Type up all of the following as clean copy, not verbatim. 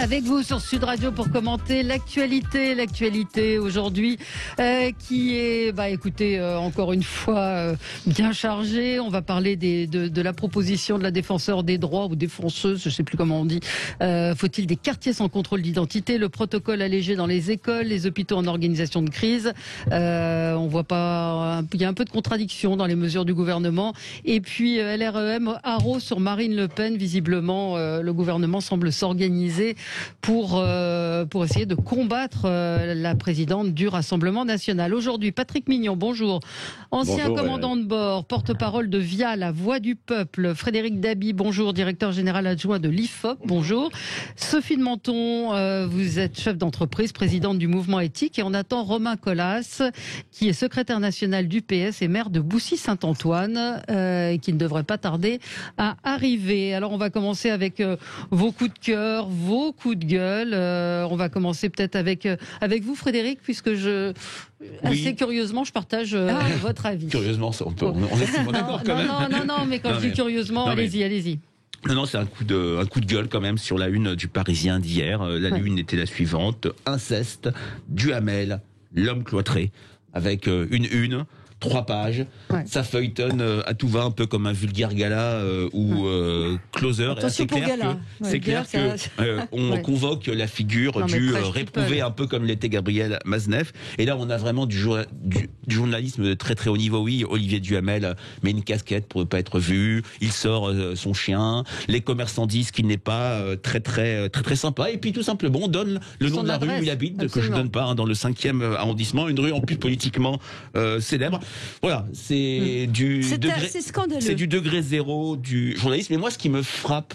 Avec vous sur Sud Radio pour commenter l'actualité aujourd'hui qui est, écoutez, encore une fois bien chargée. On va parler de la proposition de la défenseur des droits ou défenseuse, je ne sais plus comment on dit. Faut-il des quartiers sans contrôle d'identité, le protocole allégé dans les écoles, les hôpitaux en organisation de crise. On voit pas, il y a un peu de contradiction dans les mesures du gouvernement. Et puis LREM haro sur Marine Le Pen. Visiblement, le gouvernement semble s'organiser pour essayer de combattre la présidente du Rassemblement national. Aujourd'hui, Patrick Mignon, bonjour. Ancien commandant de bord, porte-parole de VIA, la voix du peuple. Frédéric Dabi, bonjour, directeur général adjoint de l'IFOP, bonjour. Sophie de Menton, vous êtes chef d'entreprise, présidente du mouvement éthique. Et on attend Romain Colas, qui est secrétaire national du PS et maire de Boussy-Saint-Antoine, qui ne devrait pas tarder à arriver. Alors on va commencer avec vos coups de cœur, vos coups de gueule. On va commencer peut-être avec vous, Frédéric, puisque assez curieusement, je partage votre avis. Curieusement, on est d'accord quand même. Non, mais quand je dis curieusement, allez-y. Non, c'est un coup de gueule quand même sur la une du Parisien d'hier. La une était la suivante: inceste, Duhamel, l'homme cloîtré, avec une 3 pages. Ouais. Ça feuilletonne à tout va, un peu comme un vulgaire gala ou closer. Attention pour gala. C'est clair qu'on convoque la figure du réprouvé, un peu comme l'était Gabriel Maznev. Et là, on a vraiment du journalisme de très très haut niveau. Oui, Olivier Duhamel met une casquette pour ne pas être vu. Il sort son chien. Les commerçants disent qu'il n'est pas très sympa. Et puis tout simplement, on donne le nom de la rue où il habite, que je donne pas, dans le 5e arrondissement, une rue en plus politiquement célèbre. Voilà, c'est scandaleux. C'est du degré zéro du journalisme. Et moi, ce qui me frappe,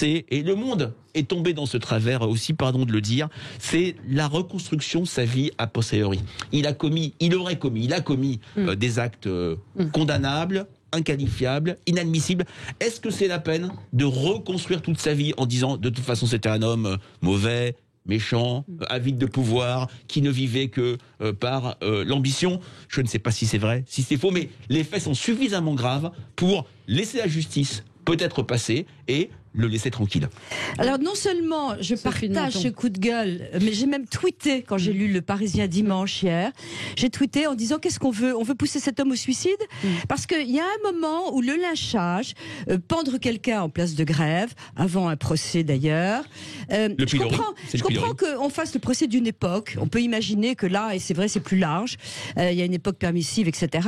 et le monde est tombé dans ce travers aussi, pardon de le dire, c'est la reconstruction de sa vie a posteriori. Il a commis des actes condamnables, inqualifiable, inadmissible. Est-ce que c'est la peine de reconstruire toute sa vie en disant de toute façon c'était un homme mauvais, méchant, avide de pouvoir, qui ne vivait que par l'ambition? Je ne sais pas si c'est vrai, si c'est faux, mais les faits sont suffisamment graves pour laisser la justice peut-être passer et le laisser tranquille. Alors non seulement je partage ce coup de gueule, mais j'ai même tweeté quand j'ai lu Le Parisien dimanche hier. J'ai tweeté en disant qu'est-ce qu'on veut ? On veut pousser cet homme au suicide ? Parce qu'il y a un moment où le lynchage, pendre quelqu'un en place de grève, avant un procès d'ailleurs, je comprends qu'on fasse le procès d'une époque. On peut imaginer que là, et c'est vrai, c'est plus large, il y a une époque permissive, etc.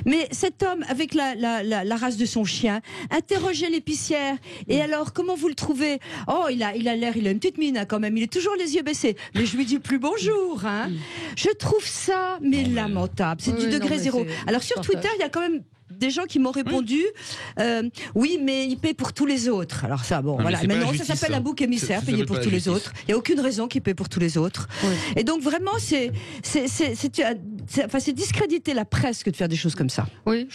Mais cet homme, avec la race de son chien, interrogeait l'épicière, et alors comment vous le trouvez ? Oh, il a une petite mine quand même, il est toujours les yeux baissés. Mais je lui dis plus bonjour. Je trouve ça lamentable. C'est du degré zéro. Alors sur Twitter, il y a quand même des gens qui m'ont répondu oui, mais il paie pour tous les autres. Alors ça, voilà. Maintenant, ça s'appelle un bouc émissaire, payer pour tous les autres. Il n'y a aucune raison qu'il paie pour tous les autres. Et donc vraiment, c'est discréditer la presse que de faire des choses comme ça. Oui,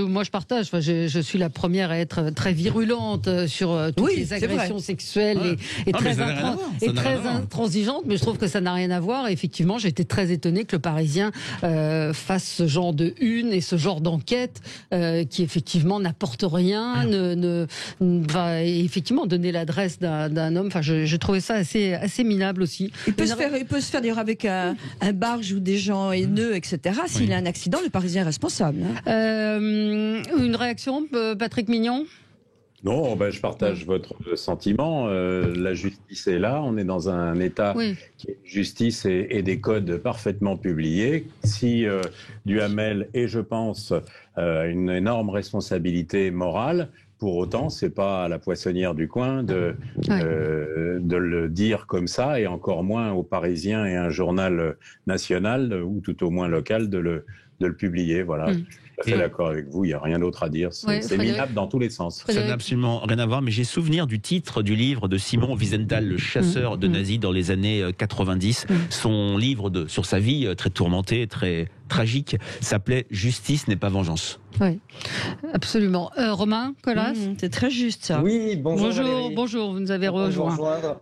moi je partage. Je suis la première à être très virulente sur toutes les agressions sexuelles et très intransigeante, mais je trouve que ça n'a rien à voir. Et effectivement, j'ai été très étonnée que le Parisien fasse ce genre de une et ce genre d'enquête qui effectivement n'apporte rien, va effectivement donner l'adresse d'un homme. Enfin, je trouvais ça assez minable aussi. Il peut se faire d'ailleurs avec un barge ou des gens haineux, etc. S'il a un accident, le Parisien est responsable. Une réaction, Patrick Mignon ? Non, je partage votre sentiment. La justice est là. On est dans un État qui a une justice et des codes parfaitement publiés. Si Duhamel et je pense une énorme responsabilité morale, pour autant, c'est pas à la poissonnière du coin de le dire comme ça, et encore moins aux Parisiens et à un journal national ou tout au moins local de le publier. Voilà. Je suis d'accord avec vous, il n'y a rien d'autre à dire. C'est minable dans tous les sens. Ça n'a absolument rien à voir, mais j'ai souvenir du titre du livre de Simon Wiesenthal, le chasseur de nazis dans les années 90. Son livre sur sa vie très tourmentée, très tragique, s'appelait « Justice n'est pas vengeance ». Oui, absolument. Romain Colas, c'est très juste ça. Oui, bonjour. Bonjour, vous nous avez rejoint.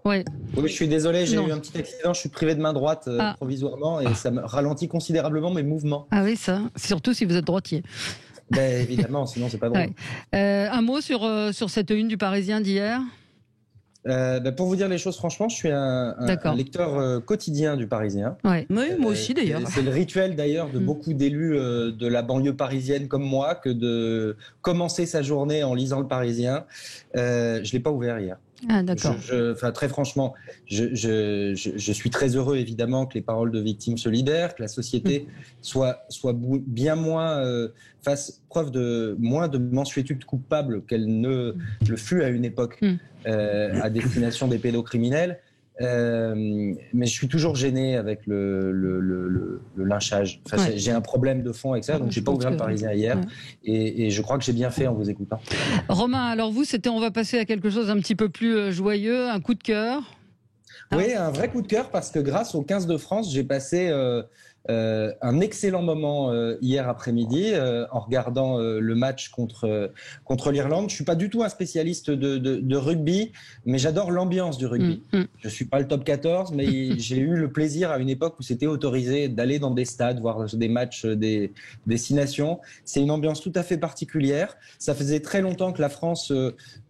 Oui, je suis désolé, j'ai eu un petit accident, je suis privé de main droite provisoirement et ça me ralentit considérablement mes mouvements. Ah oui, ça, surtout si vous êtes droitier. Évidemment, sinon c'est pas drôle. Un mot sur cette une du Parisien d'hier ? Pour vous dire les choses franchement, je suis un lecteur quotidien du Parisien. Ouais. Oui, moi aussi d'ailleurs. C'est le rituel d'ailleurs de beaucoup d'élus de la banlieue parisienne comme moi que de commencer sa journée en lisant le Parisien. Je l'ai pas ouvert hier. Ah, d'accord. Très franchement, je suis très heureux évidemment que les paroles de victimes se libèrent, que la société soit bien moins fasse preuve de moins de mansuétude coupable qu'elle ne le fut à une époque à destination des pédocriminels. Mais je suis toujours gêné avec le lynchage. J'ai un problème de fond avec ça, donc j'ai pas ouvert le Parisien hier, et je crois que j'ai bien fait en vous écoutant. Romain, alors vous, on va passer à quelque chose un petit peu plus joyeux, un coup de cœur. Oui, un vrai coup de cœur parce que grâce au 15 de France, j'ai passé un excellent moment hier après-midi en regardant le match contre l'Irlande. Je suis pas du tout un spécialiste de rugby, mais j'adore l'ambiance du rugby. Je suis pas le top 14, mais j'ai eu le plaisir à une époque où c'était autorisé d'aller dans des stades, voir des matchs des 6 nations. C'est une ambiance tout à fait particulière. Ça faisait très longtemps que la France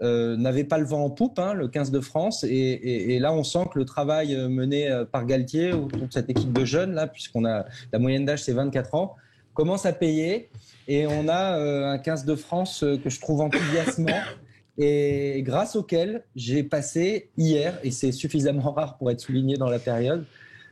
n'avait pas le vent en poupe, le 15 de France, et là on sent que le travail mené par Galtier autour de cette équipe de jeunes là, puisqu'on a la moyenne d'âge c'est 24 ans, commence à payer, et on a un 15 de France que je trouve enthousiasmant et grâce auquel j'ai passé hier, et c'est suffisamment rare pour être souligné dans la période,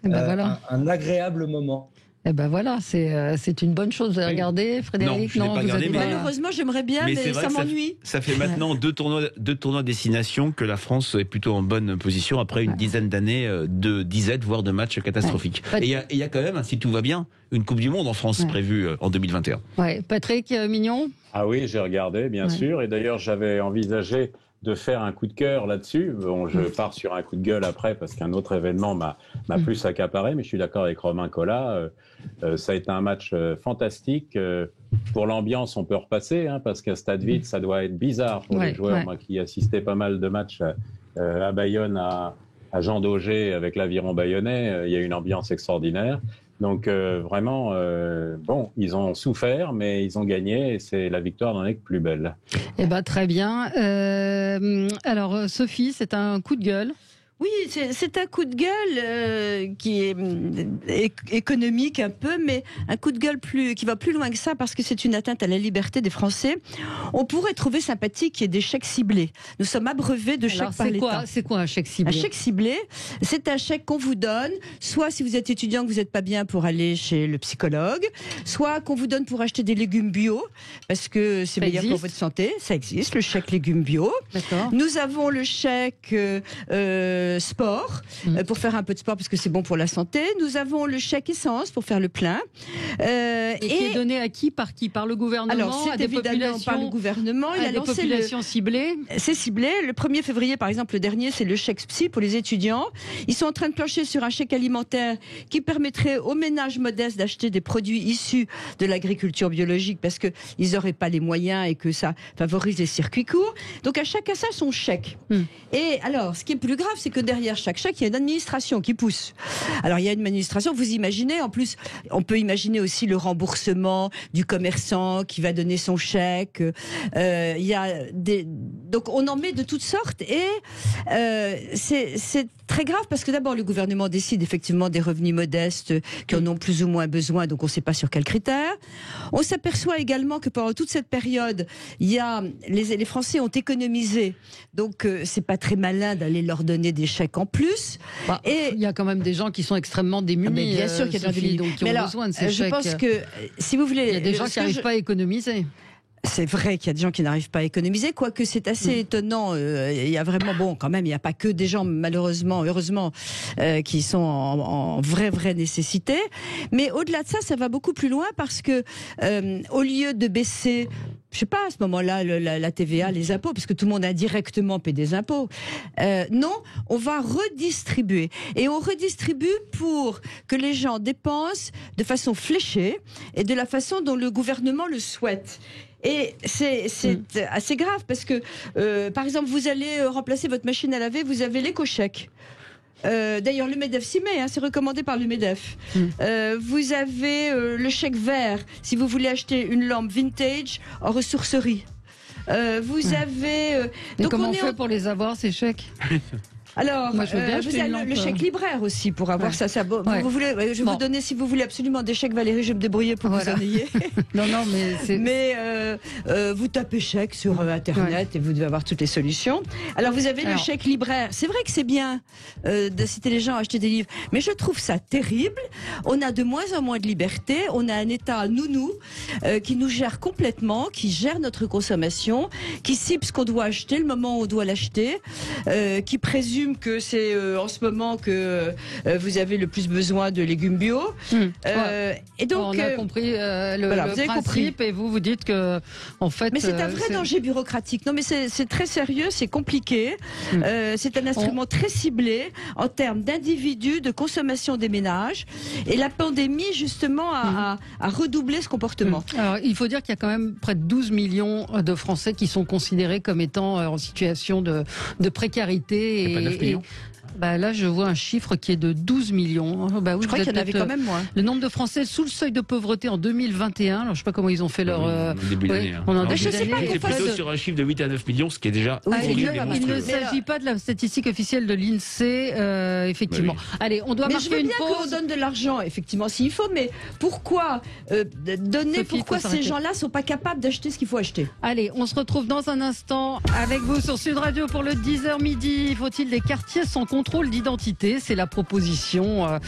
un agréable moment. Eh ben voilà, c'est une bonne chose de regarder, Frédéric. Non, malheureusement, j'aimerais bien, mais ça m'ennuie. Ça fait maintenant deux tournois destination que la France est plutôt en bonne position après une dizaine d'années de disettes, voire de matchs catastrophiques. Et il y a quand même, si tout va bien, une Coupe du Monde en France prévue en 2021. Ouais. Patrick Mignon. Ah oui, j'ai regardé, bien sûr. Et d'ailleurs, j'avais envisagé de faire un coup de cœur là-dessus. Bon, je pars sur un coup de gueule après parce qu'un autre événement m'a plus accaparé, mais je suis d'accord avec Romain Collat. Ça a été un match fantastique. Pour l'ambiance, on peut repasser, parce qu'à stade vide, ça doit être bizarre pour les joueurs. Moi qui assistais pas mal de matchs à Bayonne, à Jean Daugé avec l'Aviron bayonnais, il y a une ambiance extraordinaire. Donc vraiment, ils ont souffert, mais ils ont gagné, et c'est la victoire n'en est que plus belle. Eh ben très bien. Alors Sophie, c'est un coup de gueule. Oui, c'est un coup de gueule qui est économique un peu, mais un coup de gueule qui va plus loin que ça parce que c'est une atteinte à la liberté des Français. On pourrait trouver sympathique qu'il y ait des chèques ciblés. Nous sommes abreuvés de chèques par l'État. C'est quoi un chèque ciblé ? Un chèque ciblé, c'est un chèque qu'on vous donne, soit si vous êtes étudiant que vous n'êtes pas bien pour aller chez le psychologue, soit qu'on vous donne pour acheter des légumes bio parce que c'est meilleur pour votre santé. Ça existe, le chèque légumes bio. D'accord. Nous avons le chèque sport, pour faire un peu de sport parce que c'est bon pour la santé. Nous avons le chèque essence pour faire le plein. Et qui est donné à qui ? Par le gouvernement ? Alors, c'est évidemment par le gouvernement. Il a lancé des populations ciblées. C'est ciblé. Le 1er février, par exemple, le dernier, c'est le chèque psy pour les étudiants. Ils sont en train de plancher sur un chèque alimentaire qui permettrait aux ménages modestes d'acheter des produits issus de l'agriculture biologique parce qu'ils n'auraient pas les moyens et que ça favorise les circuits courts. Donc, à chacun ça, son chèque. Et alors, ce qui est plus grave, c'est que derrière chaque chèque, il y a une administration qui pousse. Alors, il y a une administration, vous imaginez, en plus, on peut imaginer aussi le remboursement du commerçant qui va donner son chèque. Il y a donc, on en met de toutes sortes et c'est très grave parce que d'abord, le gouvernement décide effectivement des revenus modestes qui en ont plus ou moins besoin, donc on ne sait pas sur quels critères. On s'aperçoit également que pendant toute cette période, les Français ont économisé, donc c'est pas très malin d'aller leur donner des chèques en plus. Et il y a quand même des gens qui sont extrêmement démunis. Bien sûr qu'il y a des gens qui ont besoin de ces chèques. Je pense que, si vous voulez... Il y a des gens qui n'arrivent pas à économiser. C'est vrai qu'il y a des gens qui n'arrivent pas à économiser, quoique c'est assez étonnant. Il y a vraiment, quand même, il n'y a pas que des gens, malheureusement, heureusement, qui sont en vraie nécessité. Mais au-delà de ça, ça va beaucoup plus loin parce que, au lieu de baisser, je sais pas, à ce moment-là, la TVA, les impôts, parce que tout le monde a directement payé des impôts. Non, on va redistribuer. Et on redistribue pour que les gens dépensent de façon fléchée et de la façon dont le gouvernement le souhaite. Et c'est assez grave parce que, par exemple, vous allez remplacer votre machine à laver, vous avez l'éco-chèque. D'ailleurs, le MEDEF s'y met, c'est recommandé par le MEDEF. Vous avez le chèque vert si vous voulez acheter une lampe vintage en ressourcerie. Vous avez... donc comment on fait pour les avoir, ces chèques? Alors, vous avez le chèque libraire aussi pour avoir ça. Vous voulez, je vais vous donner, si vous voulez absolument des chèques, Valérie, je vais me débrouiller pour que vous en ayez. Non, mais c'est... Mais vous tapez chèque sur Internet et vous devez avoir toutes les solutions. Alors, vous avez le chèque libraire. C'est vrai que c'est bien d'inciter les gens à acheter des livres, mais je trouve ça terrible. On a de moins en moins de liberté. On a un État nounou qui nous gère complètement, qui gère notre consommation, qui cible ce qu'on doit acheter, le moment où on doit l'acheter, qui présume que c'est en ce moment que vous avez le plus besoin de légumes bio. Et donc, on a compris le principe, et vous dites que, en fait... Mais c'est un vrai danger bureaucratique. Non, mais c'est très sérieux, c'est compliqué. C'est un instrument très ciblé en termes d'individus, de consommation des ménages. Et la pandémie, justement, a redoublé ce comportement. Alors, il faut dire qu'il y a quand même près de 12 millions de Français qui sont considérés comme étant en situation de précarité. Là, je vois un chiffre qui est de 12 millions. Oui, je crois qu'il y en avait quand même moins. Le nombre de Français sous le seuil de pauvreté en 2021. Alors, je ne sais pas comment ils ont fait leur début d'année. C'est plutôt sur un chiffre de 8 à 9 millions, ce qui est déjà il ne s'agit pas de la statistique officielle de l'INSEE, effectivement. Allez, on doit marquer une pause. On donne de l'argent, effectivement, s'il faut, mais pourquoi donner? Pourquoi ces gens-là sont pas capables d'acheter ce qu'il faut acheter? Allez, on se retrouve dans un instant avec vous sur Sud Radio pour le 10h midi. Faut-il des quartiers sans contrôle d'identité? C'est la proposition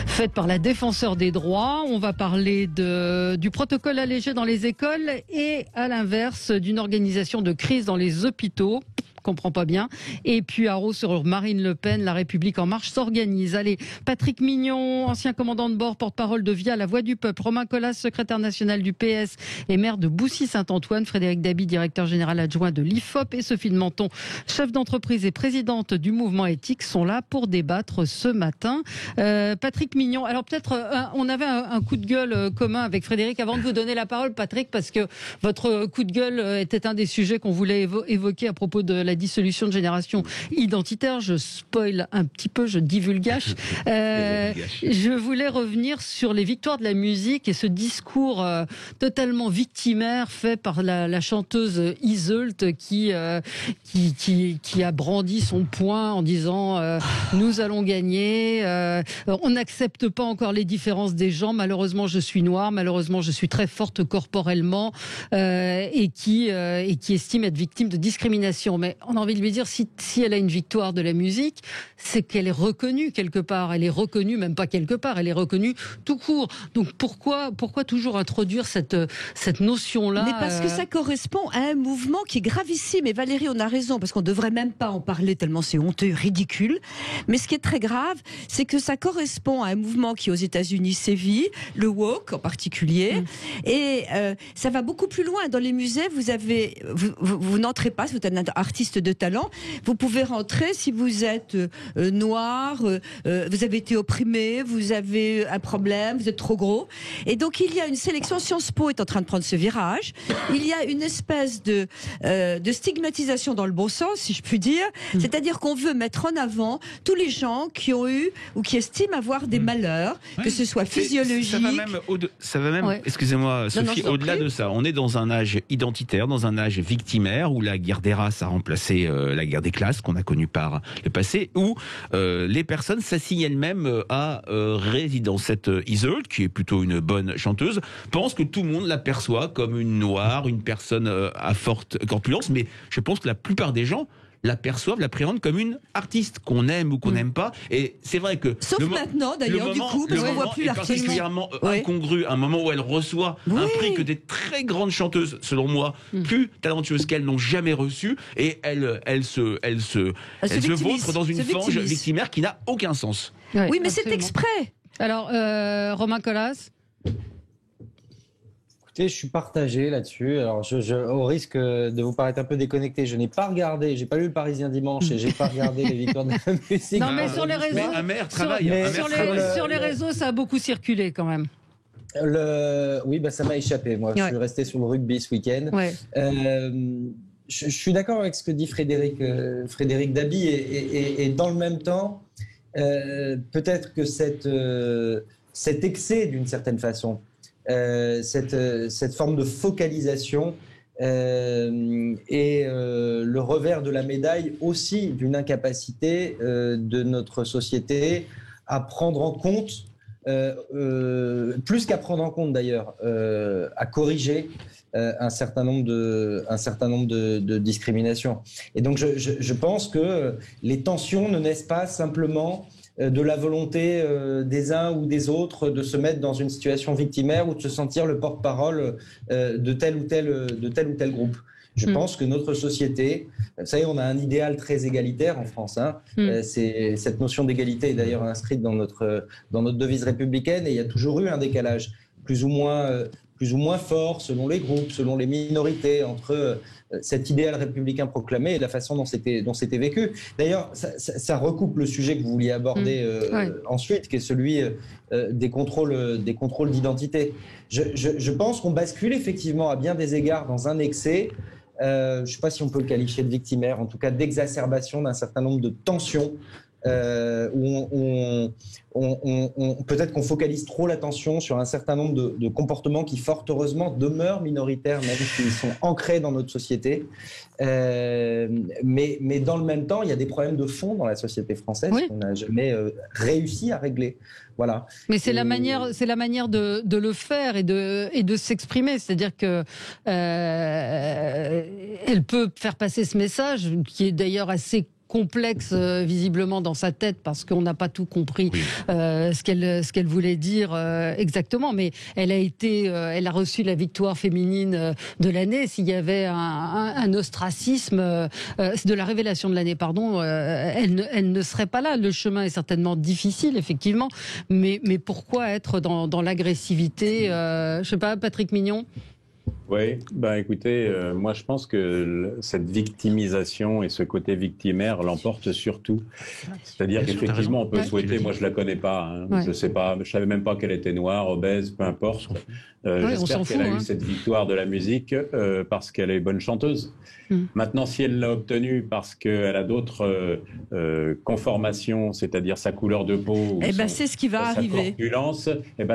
faite par la défenseur des droits. On va parler du protocole allégé dans les écoles et à l'inverse d'une organisation de crise dans les hôpitaux. Comprends pas bien. Et puis à Raux sur Marine Le Pen, La République en marche s'organise. Allez, Patrick Mignon, ancien commandant de bord, porte-parole de VIA, La Voix du Peuple, Romain Colas, secrétaire national du PS et maire de Boussy-Saint-Antoine, Frédéric Dabi, directeur général adjoint de l'IFOP, et Sophie de Menton, chef d'entreprise et présidente du mouvement éthique, sont là pour débattre ce matin. Patrick Mignon, alors peut-être on avait un coup de gueule commun avec Frédéric avant de vous donner la parole, Patrick, parce que votre coup de gueule était un des sujets qu'on voulait évoquer à propos de la dissolution de génération identitaire. Je spoil un petit peu, je divulgage. Je voulais revenir sur les victoires de la musique et ce discours totalement victimaire fait par la chanteuse Iseult qui a brandi son poing en disant nous allons gagner, on n'accepte pas encore les différences des gens, malheureusement je suis noire, malheureusement je suis très forte corporellement, et qui estime être victime de discrimination. Mais on a envie de lui dire, si elle a une victoire de la musique, c'est qu'elle est reconnue quelque part. Elle est reconnue, même pas quelque part, elle est reconnue tout court. Donc pourquoi toujours introduire cette notion-là? Mais parce que ça correspond à un mouvement qui est gravissime. Et Valérie, on a raison, parce qu'on ne devrait même pas en parler tellement c'est honteux, ridicule. Mais ce qui est très grave, c'est que ça correspond à un mouvement qui aux États-Unis sévit, le woke en particulier. Et ça va beaucoup plus loin. Dans les musées, vous n'entrez pas, si vous êtes un artiste de talent, vous pouvez rentrer si vous êtes noir, vous avez été opprimé, vous avez un problème, vous êtes trop gros. Et donc il y a une sélection. Sciences Po est en train de prendre ce virage. Il y a une espèce de stigmatisation dans le bon sens, si je puis dire. C'est-à-dire qu'on veut mettre en avant tous les gens qui ont eu ou qui estiment avoir des malheurs, que ce soit physiologique. Ça va même, excusez-moi Sophie, au-delà de ça. On est dans un âge identitaire, dans un âge victimaire où la guerre des races a remplacé la guerre des classes qu'on a connue par le passé, où les personnes s'assignent elles-mêmes à résidence. Cette Iseult, qui est plutôt une bonne chanteuse, pense que tout le monde l'aperçoit comme une noire, une personne à forte corpulence, mais je pense que la plupart des gens l'aperçoivent, l'appréhendent comme une artiste qu'on aime ou qu'on n'aime pas. Et c'est vrai que... Sauf maintenant, d'ailleurs, du coup, parce qu'on voit plus l'artiste. C'est particulièrement incongru, un moment où elle reçoit un prix que des très grandes chanteuses, selon moi, plus talentueuses qu'elles n'ont jamais reçu, et elle se vautre dans une fange victimaire qui n'a aucun sens. Oui, mais c'est exprès. Alors, Romain Colas? Je suis partagé là-dessus. Alors, au risque de vous paraître un peu déconnecté, je n'ai pas regardé, j'ai pas lu le Parisien dimanche et j'ai pas regardé les victoires de la musique. Non, mais sur les réseaux, sur les réseaux, ça a beaucoup circulé quand même. Oui, ça m'a échappé. Moi, je suis resté sur le rugby ce week-end. Je suis d'accord avec ce que dit Frédéric Dabi, et dans le même temps, peut-être que cet excès, d'une certaine façon, cette forme de focalisation le revers de la médaille aussi d'une incapacité de notre société à prendre en compte, plus qu'à prendre en compte d'ailleurs, à corriger un certain nombre de discriminations. Et donc je pense que les tensions ne naissent pas simplement de la volonté des uns ou des autres de se mettre dans une situation victimaire ou de se sentir le porte-parole de tel ou tel groupe. Je pense que notre société, vous savez, on a un idéal très égalitaire en France. C'est cette notion d'égalité est d'ailleurs inscrite dans notre devise républicaine, et il y a toujours eu un décalage plus ou moins fort selon les groupes, selon les minorités, entre cet idéal républicain proclamé et la façon dont c'était vécu. D'ailleurs, ça recoupe le sujet que vous vouliez aborder ensuite, qui est celui des contrôles d'identité. Je pense qu'on bascule effectivement à bien des égards dans un excès. Je ne sais pas si on peut le qualifier de victimaire, en tout cas d'exacerbation d'un certain nombre de tensions, où peut-être qu'on focalise trop l'attention sur un certain nombre de comportements qui, fort heureusement, demeurent minoritaires, même s'ils sont ancrés dans notre société. Mais dans le même temps, il y a des problèmes de fond dans la société française qu'on n'a jamais réussi à régler. Voilà. Mais c'est la manière de le faire et de s'exprimer. C'est-à-dire que elle peut faire passer ce message, qui est d'ailleurs assez complexe visiblement dans sa tête, parce qu'on n'a pas tout compris ce qu'elle voulait dire exactement, mais elle a reçu la victoire féminine de l'année. S'il y avait un ostracisme de la révélation de l'année, pardon, elle ne serait pas là. Le chemin est certainement difficile, effectivement, mais pourquoi être dans l'agressivité? Je sais pas, Patrick Mignon. Oui, écoutez, moi je pense que cette victimisation et ce côté victimaire l'emporte surtout. C'est-à-dire qu'effectivement on peut souhaiter, moi je la connais pas, je sais pas, je savais même pas qu'elle était noire, obèse, peu importe. J'espère qu'elle a eu cette victoire de la musique parce qu'elle est bonne chanteuse. Maintenant, si elle l'a obtenue parce qu'elle a d'autres conformations, c'est-à-dire sa couleur de peau, c'est ce qui va arriver. Sa corpulence,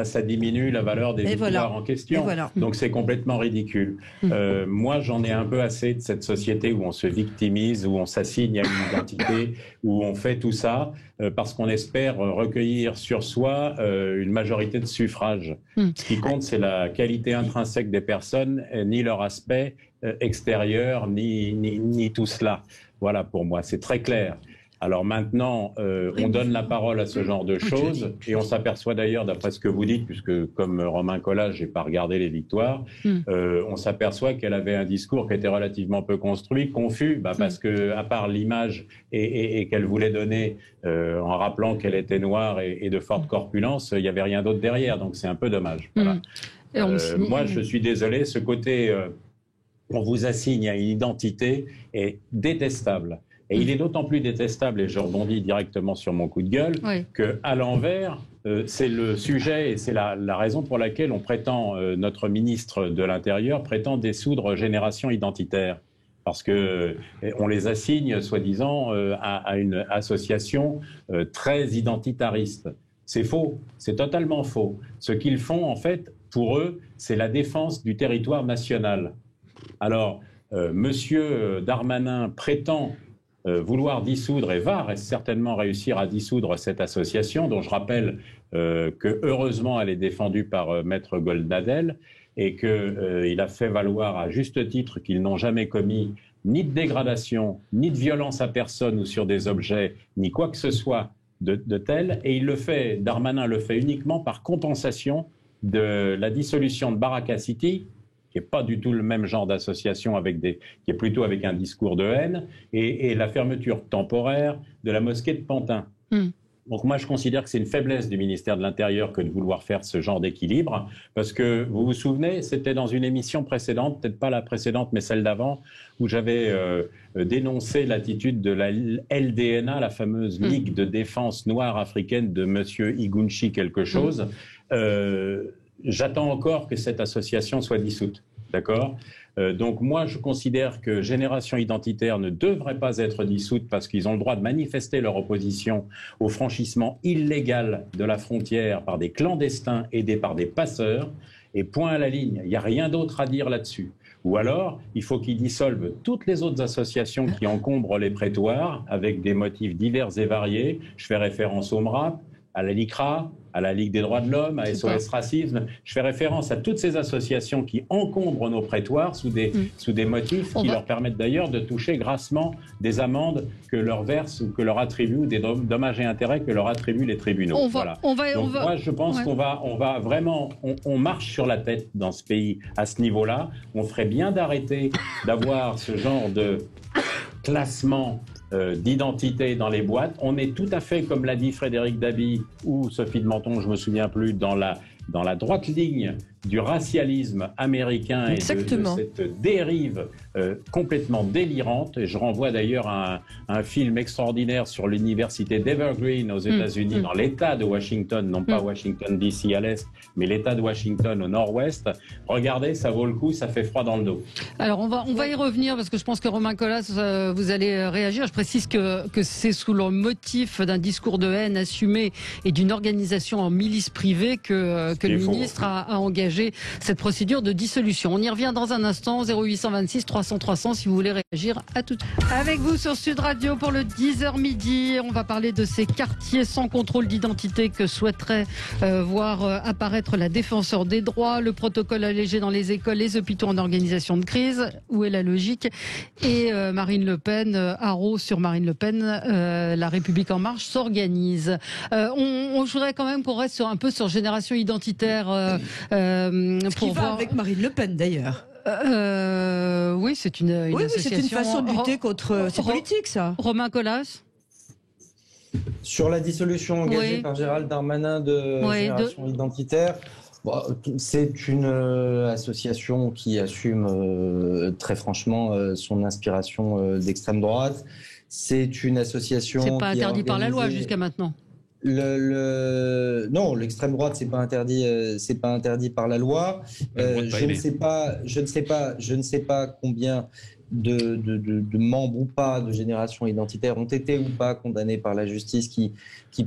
ça diminue la valeur des victoires en question. Donc c'est complètement ridicule. Moi, j'en ai un peu assez de cette société où on se victimise, où on s'assigne à une identité, où on fait tout ça parce qu'on espère recueillir sur soi une majorité de suffrages. Ce qui compte, c'est la qualité intrinsèque des personnes, ni leur aspect extérieur, ni tout cela. Voilà, pour moi, c'est très clair. Alors maintenant, on donne la parole à ce genre de choses, et on s'aperçoit d'ailleurs, d'après ce que vous dites, puisque comme Romain Colas, j'ai pas regardé les victoires, on s'aperçoit qu'elle avait un discours qui était relativement peu construit, confus, parce que à part l'image et qu'elle voulait donner en rappelant qu'elle était noire et de forte corpulence, il y avait rien d'autre derrière, donc c'est un peu dommage. Voilà. Moi, je suis désolé, ce côté on vous assigne à une identité est détestable. Et il est d'autant plus détestable, et je rebondis directement sur mon coup de gueule, qu'à l'envers, c'est le sujet et c'est la raison pour laquelle on prétend, notre ministre de l'Intérieur prétend dissoudre Génération Identitaire. Parce qu'on les assigne, soi-disant, à une association très identitariste. C'est faux, c'est totalement faux. Ce qu'ils font, en fait, pour eux, c'est la défense du territoire national. Alors, Monsieur Darmanin prétend vouloir dissoudre et va certainement réussir à dissoudre cette association, dont je rappelle que heureusement elle est défendue par Maître Goldnadel et qu'il a fait valoir à juste titre qu'ils n'ont jamais commis ni de dégradation, ni de violence à personne ou sur des objets, ni quoi que ce soit de tel. Et Darmanin le fait uniquement par compensation de la dissolution de Baraka City, qui n'est pas du tout le même genre d'association, qui est plutôt avec un discours de haine, et la fermeture temporaire de la mosquée de Pantin. Donc moi, je considère que c'est une faiblesse du ministère de l'Intérieur que de vouloir faire ce genre d'équilibre, parce que, vous vous souvenez, c'était dans une émission précédente, peut-être pas la précédente, mais celle d'avant, où j'avais dénoncé l'attitude de la LDNA, la fameuse Ligue de défense noire africaine de monsieur Igunchi quelque chose. J'attends encore que cette association soit dissoute, d'accord ? Donc moi, je considère que Génération Identitaire ne devrait pas être dissoute parce qu'ils ont le droit de manifester leur opposition au franchissement illégal de la frontière par des clandestins aidés par des passeurs. Et point à la ligne, il n'y a rien d'autre à dire là-dessus. Ou alors, il faut qu'il dissolve toutes les autres associations qui encombrent les prétoires avec des motifs divers et variés. Je fais référence au MRAP, à la LICRA, à la Ligue des droits de l'homme, à SOS Racisme. Je fais référence à toutes ces associations qui encombrent nos prétoires sous des motifs qui leur permettent d'ailleurs de toucher grassement des amendes que leur versent ou que leur attribuent, ou des dommages et intérêts que leur attribuent les tribunaux. Moi, je pense qu'on va vraiment, on marche sur la tête dans ce pays à ce niveau-là. On ferait bien d'arrêter d'avoir ce genre de classement d'identité dans les boîtes. On est tout à fait, comme l'a dit Frédéric Dabi ou Sophie de Menton, je me souviens plus, dans la droite ligne du racialisme américain et de cette dérive complètement délirante. Et je renvoie d'ailleurs à un film extraordinaire sur l'université d'Evergreen aux États-Unis, dans l'État de Washington, non pas Washington DC à l'est, mais l'État de Washington au nord-ouest. Regardez, ça vaut le coup, ça fait froid dans le dos. Alors on va y revenir parce que je pense que Romain Colas, vous allez réagir. Je précise que c'est sous le motif d'un discours de haine assumé et d'une organisation en milice privée que le ministre a engagé cette procédure de dissolution. On y revient dans un instant, 0826 300 300 si vous voulez réagir. À tout de suite. Avec vous sur Sud Radio pour le 10h midi, on va parler de ces quartiers sans contrôle d'identité que souhaiterait voir apparaître la défenseur des droits, le protocole allégé dans les écoles, les hôpitaux en organisation de crise. Où est la logique? Et Marine Le Pen, haro sur Marine Le Pen, la République en marche s'organise. Je voudrais quand même qu'on reste un peu sur Génération Identitaire. Qui va avec Marine Le Pen d'ailleurs. Oui, c'est une association. C'est une façon de lutter contre. C'est politique, ça. Romain Colas. Sur la dissolution engagée par Gérald Darmanin de Génération Identitaire, c'est une association qui assume très franchement son inspiration d'extrême droite. C'est une association. C'est pas interdit par la loi jusqu'à maintenant. Non, l'extrême droite, c'est pas interdit par la loi. Je ne sais pas combien de membres ou pas de Génération Identitaire ont été ou pas condamnés par la justice qui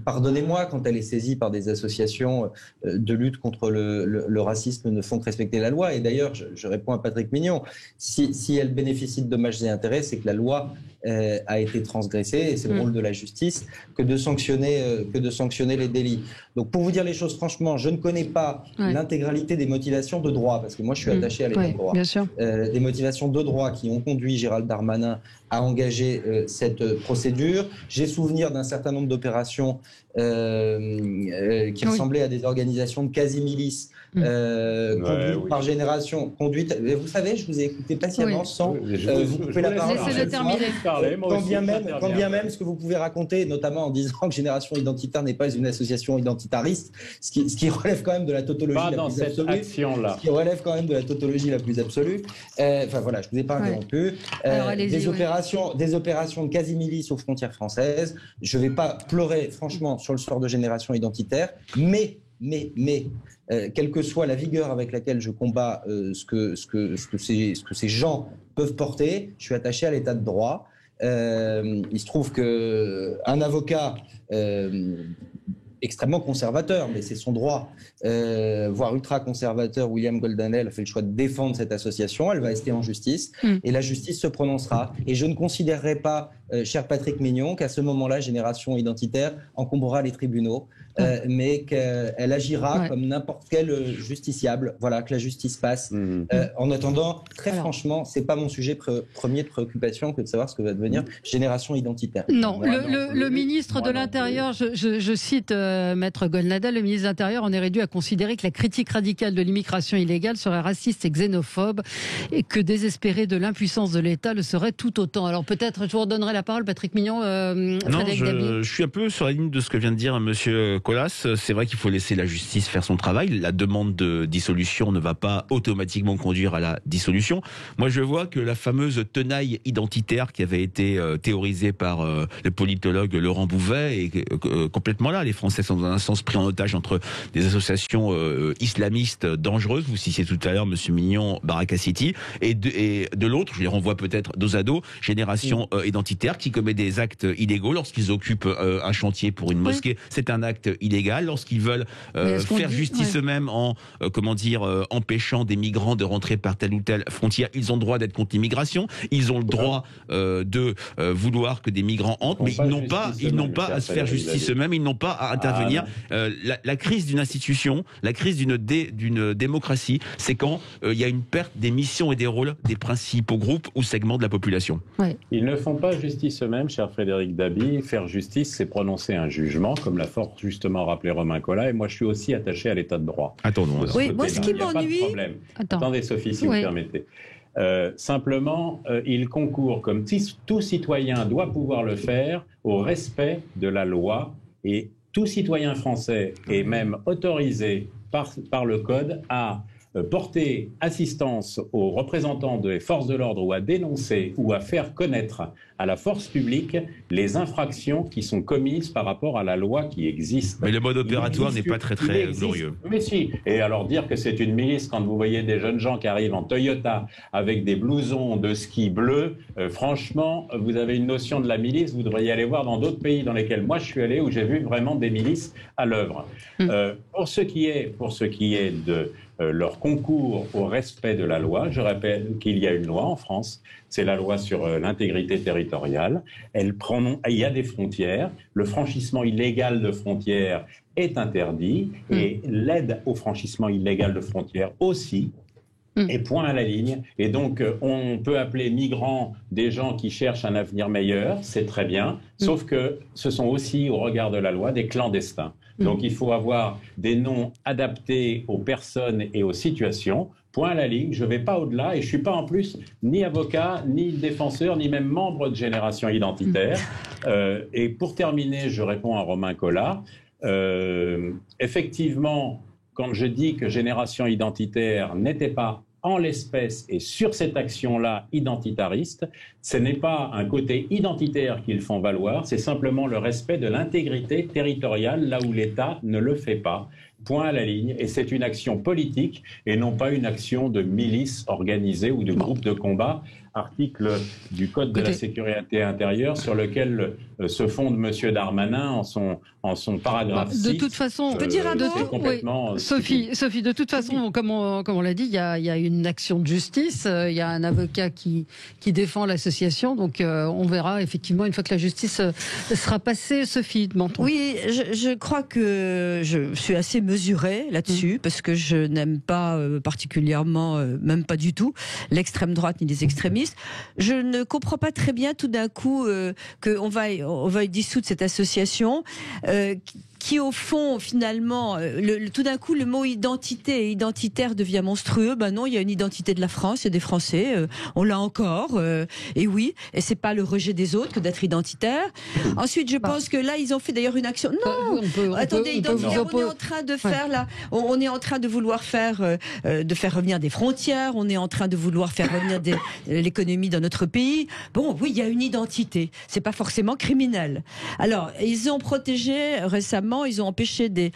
pardonnez-moi, quand elle est saisie par des associations de lutte contre le racisme, ne font que respecter la loi. Et d'ailleurs, je réponds à Patrick Mignon, si elle bénéficie de dommages et intérêts, c'est que la loi a été transgressée, et c'est le rôle de la justice que de sanctionner les délits. Donc pour vous dire les choses franchement, je ne connais pas l'intégralité des motivations de droit, parce que moi je suis attaché à l'état de droit. Des motivations de droit qui ont conduit Gérald Darmanin à engager cette procédure. J'ai souvenir d'un certain nombre d'opérations qui ressemblaient à des organisations de quasi-milices conduites par Génération. Vous savez, je vous ai écouté patiemment sans vous couper la parole. Laissez-le terminer. Quand bien même ce que vous pouvez raconter, notamment en disant que Génération Identitaire n'est pas une association identitariste, ce qui relève quand même de la tautologie la plus absolue. Ce qui relève quand même de la tautologie la plus absolue. Enfin voilà, je ne vous ai pas interrompu. Des opérations de quasi-milice aux frontières françaises. Je ne vais pas pleurer, franchement, sur le sort de Génération Identitaire, mais quelle que soit la vigueur avec laquelle je combats ce que ces gens peuvent porter, je suis attaché à l'état de droit. Il se trouve qu'un avocat extrêmement conservateur, mais c'est son droit, voire ultra-conservateur, William Goldnadel a fait le choix de défendre cette association. Elle va rester en justice et la justice se prononcera. Et je ne considérerai pas, cher Patrick Mignon, qu'à ce moment-là, Génération Identitaire encombrera les tribunaux, mais qu'elle agira comme n'importe quel justiciable. Voilà, que la justice passe. En attendant, franchement, c'est pas mon sujet premier de préoccupation que de savoir ce que va devenir Génération Identitaire. Non, le ministre de l'Intérieur, je cite Maître Goldnadel, le ministre de l'Intérieur en est réduit à considérer que la critique radicale de l'immigration illégale serait raciste et xénophobe et que désespérer de l'impuissance de l'État le serait tout autant. Alors peut-être je vous redonnerai la parole, Patrick Mignon. Non, je suis un peu sur la ligne de ce que vient de dire Monsieur Colas. C'est vrai qu'il faut laisser la justice faire son travail. La demande de dissolution ne va pas automatiquement conduire à la dissolution. Moi, je vois que la fameuse tenaille identitaire qui avait été théorisée par le politologue Laurent Bouvet est complètement là. Les Français serait dans un sens pris en otage entre des associations islamistes dangereuses. Vous citiez tout à l'heure, Monsieur Mignon, Baraka City, et de l'autre, je les renvoie peut-être dos à dos, Génération Identitaire, qui commet des actes illégaux lorsqu'ils occupent un chantier pour une mosquée. C'est un acte illégal. Lorsqu'ils veulent faire justice eux-mêmes en empêchant des migrants de rentrer par telle ou telle frontière, ils ont le droit d'être contre l'immigration. Ils ont le droit de vouloir que des migrants entrent, mais ils n'ont pas à se faire justice eux-mêmes. Ils n'ont pas à intervenir. La crise d'une institution, la crise d'une démocratie, c'est quand il y a une perte des missions et des rôles des principaux groupes ou segments de la population. Ouais. Ils ne font pas justice eux-mêmes, cher Frédéric Dabi. Faire justice, c'est prononcer un jugement, comme l'a fort justement rappelé Romain Collat. Et moi, je suis aussi attaché à l'état de droit. Attendons. Oui, moi, ce qui m'ennuie... Attendez, Sophie, si vous permettez. Simplement, il concourt, comme tout citoyen doit pouvoir le faire, au respect de la loi, et tout citoyen français est même autorisé par le Code à porter assistance aux représentants des forces de l'ordre ou à dénoncer ou à faire connaître à la force publique les infractions qui sont commises par rapport à la loi qui existe. Mais le mode opératoire n'est pas très glorieux. Mais si. Et alors dire que c'est une milice quand vous voyez des jeunes gens qui arrivent en Toyota avec des blousons de ski bleus, franchement, vous avez une notion de la milice, vous devriez aller voir dans d'autres pays dans lesquels moi je suis allé, où j'ai vu vraiment des milices à l'œuvre. Pour ce qui est de leur concours au respect de la loi, je rappelle qu'il y a une loi en France, c'est la loi sur l'intégrité territoriale. Il y a des frontières, le franchissement illégal de frontières est interdit et l'aide au franchissement illégal de frontières aussi. Et point à la ligne. Et donc, on peut appeler migrants des gens qui cherchent un avenir meilleur, c'est très bien, sauf que ce sont aussi, au regard de la loi, des clandestins. Donc, il faut avoir des noms adaptés aux personnes et aux situations. Point à la ligne, je ne vais pas au-delà et je ne suis pas en plus ni avocat, ni défenseur, ni même membre de Génération Identitaire. Et pour terminer, je réponds à Romain Collat. Effectivement, quand je dis que Génération Identitaire n'était pas en l'espèce et sur cette action-là identitariste, ce n'est pas un côté identitaire qu'ils font valoir, c'est simplement le respect de l'intégrité territoriale là où l'État ne le fait pas. Point à la ligne. Et c'est une action politique et non pas une action de milice organisée ou de groupe de combat. Article du Code de la sécurité intérieure sur lequel se fonde M. Darmanin en son paragraphe 6. De toute façon, je peux dire un mot complètement Sophie, de toute façon, comme on l'a dit, il y a une action de justice, il y a un avocat qui défend l'association, donc on verra effectivement une fois que la justice sera passée. Sophie de Menton. Oui, je crois que je suis assez mesurée là-dessus, parce que je n'aime pas particulièrement, même pas du tout, l'extrême droite ni les extrémistes. Je ne comprends pas très bien tout d'un coup qu'on va dissoudre cette association qui au fond finalement tout d'un coup le mot identité et identitaire devient monstrueux. Ben non, il y a une identité de la France, il y a des Français, on l'a encore, et oui, et c'est pas le rejet des autres que d'être identitaire. Ensuite, je pense que là ils ont fait d'ailleurs une action. Non, attendez, identitaire, on est en train de faire là, on est en train de vouloir faire revenir des frontières, on est en train de vouloir faire revenir l'économie dans notre pays. Bon, oui, il y a une identité, c'est pas forcément criminel. Alors, ils ont protégé récemment, ils ont empêché des